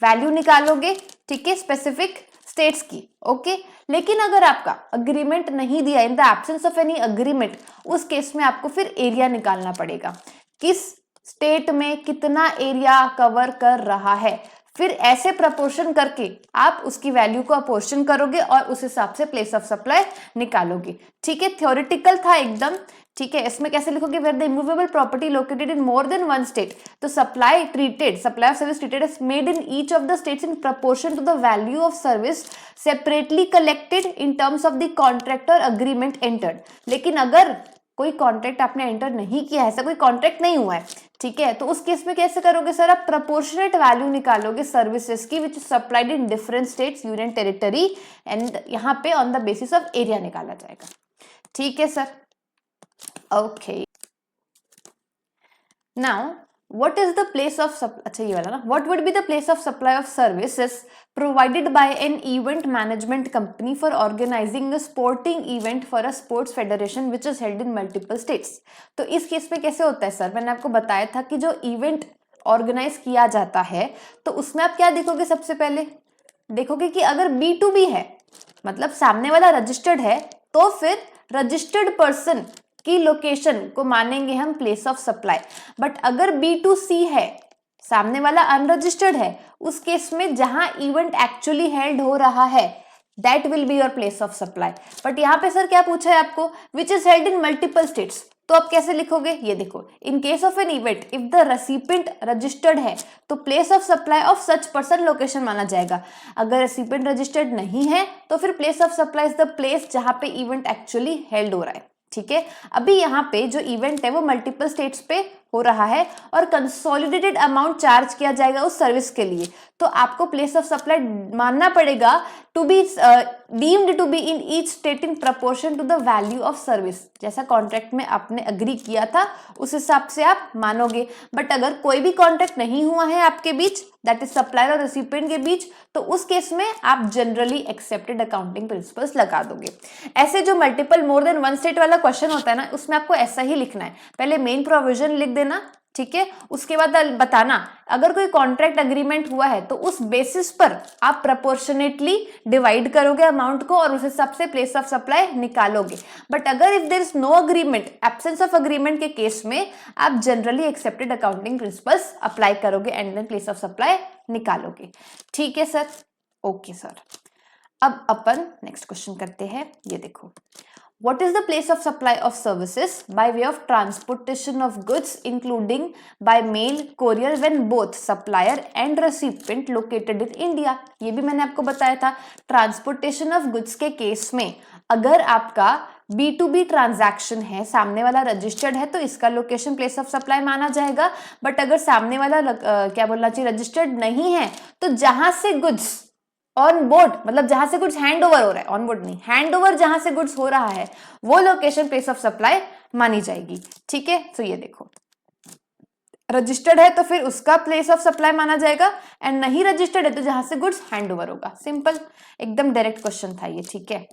वैल्यू निकालोगे, ठीक है, स्पेसिफिक स्टेट्स की। ओके, लेकिन अगर आपका अग्रीमेंट नहीं दिया, इन the absence of any agreement, उस केस में आपको फिर एरिया निकालना पड़ेगा, किस स्टेट में कितना एरिया कवर कर रहा है, फिर ऐसे प्रपोर्शन करके आप उसकी वैल्यू को अपोर्शन करोगे और उस हिसाब से प्लेस ऑफ सप्लाई निकालोगे। ठीक है, थ्योरेटिकल था एकदम। ठीक है, इसमें कैसे लिखोगे, where the immovable property located in more than one state, तो supply of service treated is made in each of the states in proportion to the value of service separately collected in terms of the contract और agreement entered. लेकिन अगर कोई contract आपने enter नहीं किया है, ऐसा कोई कॉन्ट्रैक्ट नहीं हुआ है, ठीक है, तो उस केस में कैसे करोगे सर, आप प्रपोर्शनेट वैल्यू निकालोगे सर्विसेज की which is supplied in different states, union territory, and यहाँ पे on the basis of area निकाला जाएगा। ठीक है sir, okay. Now what is the place of अच्छा ये वाला ना, what would be the place of supply of services provided by an event management company for organizing a sporting event for a sports federation which is held in multiple states। तो इस case में कैसे होता है sir, मैंने आपको बताया था कि जो इवेंट ऑर्गेनाइज किया जाता है तो उसमें आप क्या देखोगे, सबसे पहले देखोगे कि अगर B2B है, मतलब सामने वाला रजिस्टर्ड है, तो फिर रजिस्टर्ड पर्सन की लोकेशन को मानेंगे हम प्लेस ऑफ सप्लाई। बट अगर B2C है, सामने वाला अनरजिस्टर्ड है, उस केस में जहां इवेंट एक्चुअली हेल्ड हो रहा है that will be your place of supply. But यहाँ पे सर क्या पूछा है आपको, which is held in multiple states, तो आप कैसे लिखोगे, ये देखो, इन case of an event if the recipient registered है तो place of supply of such person location माना जाएगा। अगर रेसिपिएंट रजिस्टर्ड नहीं है तो फिर place of supply is the place जहां पे इवेंट एक्चुअली हेल्ड हो रहा है। ठीक है, अभी यहाँ पे जो इवेंट है वो मल्टीपल स्टेट्स पे हो रहा है और कंसोलिडेटेड अमाउंट चार्ज किया जाएगा उस सर्विस के लिए, तो आपको प्लेस ऑफ सप्लाई मानना पड़ेगा to be deemed to be in each state in proportion to the value of service. जैसा कॉन्ट्रैक्ट में आपने अग्री किया था उस हिसाब से आप मानोगे। बट अगर कोई भी कॉन्ट्रैक्ट नहीं हुआ है आपके बीच, दैट इज सप्लायर और रेसिपिएंट के बीच, तो उस केस में आप जनरली एक्सेप्टेड अकाउंटिंग प्रिंसिपल्स लगा दोगे। ऐसे जो मल्टीपल मोर देन वन स्टेट वाला क्वेश्चन होता है ना, उसमें आपको ऐसा ही लिखना है, पहले मेन प्रोविजन लिख देना, ठीक है, उसके बाद बताना अगर कोई कॉन्ट्रैक्ट एग्रीमेंट हुआ है तो उस बेसिस पर आप प्रोपोर्शनेटली डिवाइड करोगे अमाउंट को और उस हिसाब से प्लेस ऑफ सप्लाई निकालोगे। बट अगर if there is no agreement, absence of agreement के केस में आप generally accepted accounting principles apply करोगे and then place of supply निकालोगे। ठीक है सर, ओके सर। अब अपन नेक्स्ट क्वेश्चन करते हैं, ये देखो, what is the place of supply of services by way of transportation of goods including by mail courier when both supplier and recipient located in India। ये भी मैंने आपको बताया था, ट्रांसपोर्टेशन ऑफ गुड्स के केस में अगर आपका B2B ट्रांजैक्शन है, सामने वाला रजिस्टर्ड है तो इसका लोकेशन प्लेस ऑफ सप्लाई माना जाएगा। बट अगर सामने वाला क्या बोलना चाहिए, रजिस्टर्ड नहीं है, तो जहां से गुड्स ऑन बोर्ड, मतलब जहां से गुड्स हैंड ओवर हो रहा है, ऑन बोर्ड नहीं, हैंड ओवर जहां से गुड्स हो रहा है वो लोकेशन प्लेस ऑफ सप्लाई मानी जाएगी। ठीक है, तो ये देखो, रजिस्टर्ड है तो फिर उसका प्लेस ऑफ सप्लाई माना जाएगा, एंड नहीं रजिस्टर्ड है तो जहां से गुड्स हैंड ओवर होगा। सिंपल, एकदम डायरेक्ट क्वेश्चन था ये। ठीक है,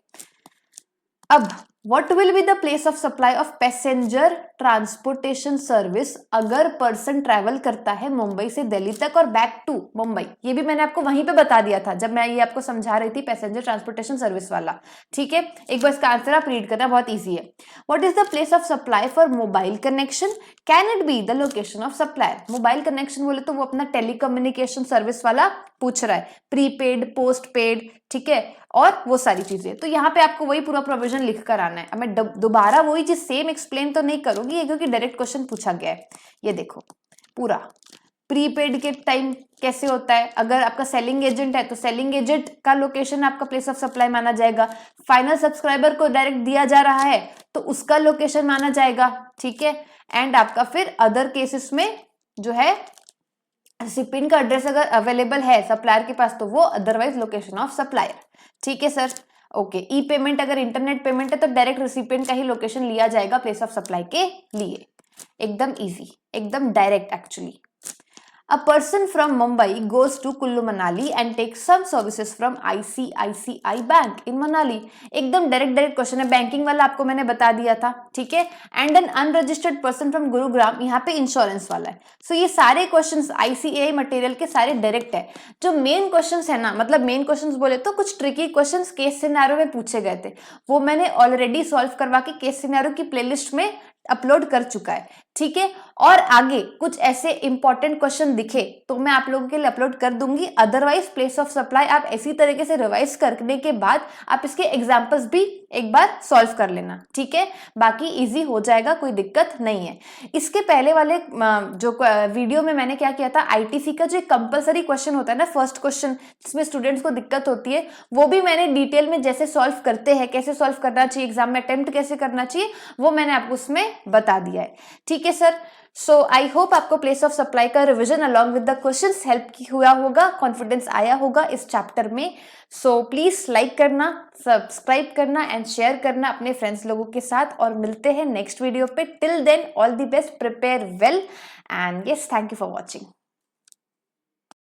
अब what will be the place of supply of passenger transportation service अगर पर्सन ट्रैवल करता है मुंबई से दिल्ली तक और बैक टू मुंबई। ये भी मैंने आपको वहीं पे बता दिया था जब मैं ये आपको समझा रही थी पैसेंजर ट्रांसपोर्टेशन सर्विस वाला। ठीक है, एक बार इसका आंसर आप रीड करना, बहुत इजी है। What is the place of supply for mobile connection, can it be the location of supplier. Mobile connection बोले तो वो अपना टेलीकम्युनिकेशन सर्विस वाला पूछ रहा है, प्रीपेड, पोस्ट पेड, ठीक है, और वो सारी चीजें। तो यहाँ पे आपको वही पूरा प्रोविजन लिख कर आना है। अब मैं दोबारा वही चीज सेम एक्सप्लेन तो नहीं करूंगी क्योंकि डायरेक्ट क्वेश्चन पूछा गया है। ये देखो, पूरा प्रीपेड के टाइम कैसे होता है, अगर आपका सेलिंग एजेंट है तो सेलिंग एजेंट का लोकेशन आपका प्लेस ऑफ सप्लाई माना जाएगा। फाइनल सब्सक्राइबर को डायरेक्ट दिया जा रहा है तो उसका लोकेशन माना जाएगा। ठीक है, एंड आपका फिर अदर केसेस में जो है रिसिपिएंट का एड्रेस अगर अवेलेबल है सप्लायर के पास तो वो अदरवाइज लोकेशन ऑफ सप्लायर। ठीक है सर, ओके। ई पेमेंट अगर इंटरनेट पेमेंट है तो डायरेक्ट रिसिपिएंट का ही लोकेशन लिया जाएगा प्लेस ऑफ सप्लाई के लिए। एकदम इजी, एकदम direct actually. A person from Mumbai goes to Kullu Manali and takes some services from ICICI Bank in Manali। एकदम डायरेक्ट क्वेश्चन है, बैंकिंग वाला आपको मैंने बता दिया था। ठीक है, and N unregistered person from Gurugram, यहाँ पे इंश्योरेंस वाला है। सो ये सारे क्वेश्चंस ICAI मटेरियल के सारे डायरेक्ट है। जो मेन क्वेश्चंस है ना, मतलब मेन क्वेश्चंस बोले तो कुछ ट्रिकी क्वेश्चंस केस सिनेरियो में पूछे गए थे, वो मैंने ऑलरेडी सॉल्व करवा के केस सिनेरियो की प्लेलिस्ट में अपलोड कर चुका है। ठीक है, और आगे कुछ ऐसे इंपॉर्टेंट क्वेश्चन दिखे तो मैं आप लोगों के लिए अपलोड कर दूंगी। अदरवाइज प्लेस ऑफ सप्लाई आप इसी तरीके से रिवाइज करने के बाद आप इसके एग्जांपल्स भी एक बार सॉल्व कर लेना। ठीक है, बाकी इजी हो जाएगा, कोई दिक्कत नहीं है। इसके पहले वाले जो वीडियो में मैंने क्या किया था, ITC का जो कंपलसरी क्वेश्चन होता है ना, फर्स्ट क्वेश्चन जिसमें स्टूडेंट्स को दिक्कत होती है, वो भी मैंने डिटेल में जैसे सॉल्व करते हैं, कैसे सॉल्व करना चाहिए, एग्जाम में अटेम्प्ट कैसे करना चाहिए, वो मैंने आपको उसमें बता दिया है। ठीक है सर, सो आई होप आपको प्लेस ऑफ सप्लाई का revision along with the questions help हुआ होगा, कॉन्फिडेंस आया होगा इस चैप्टर में। सो प्लीज लाइक करना, सब्सक्राइब करना एंड शेयर करना अपने फ्रेंड्स लोगों के साथ, और मिलते हैं नेक्स्ट वीडियो पे। Till then all the best, prepare well and yes, thank you for watching.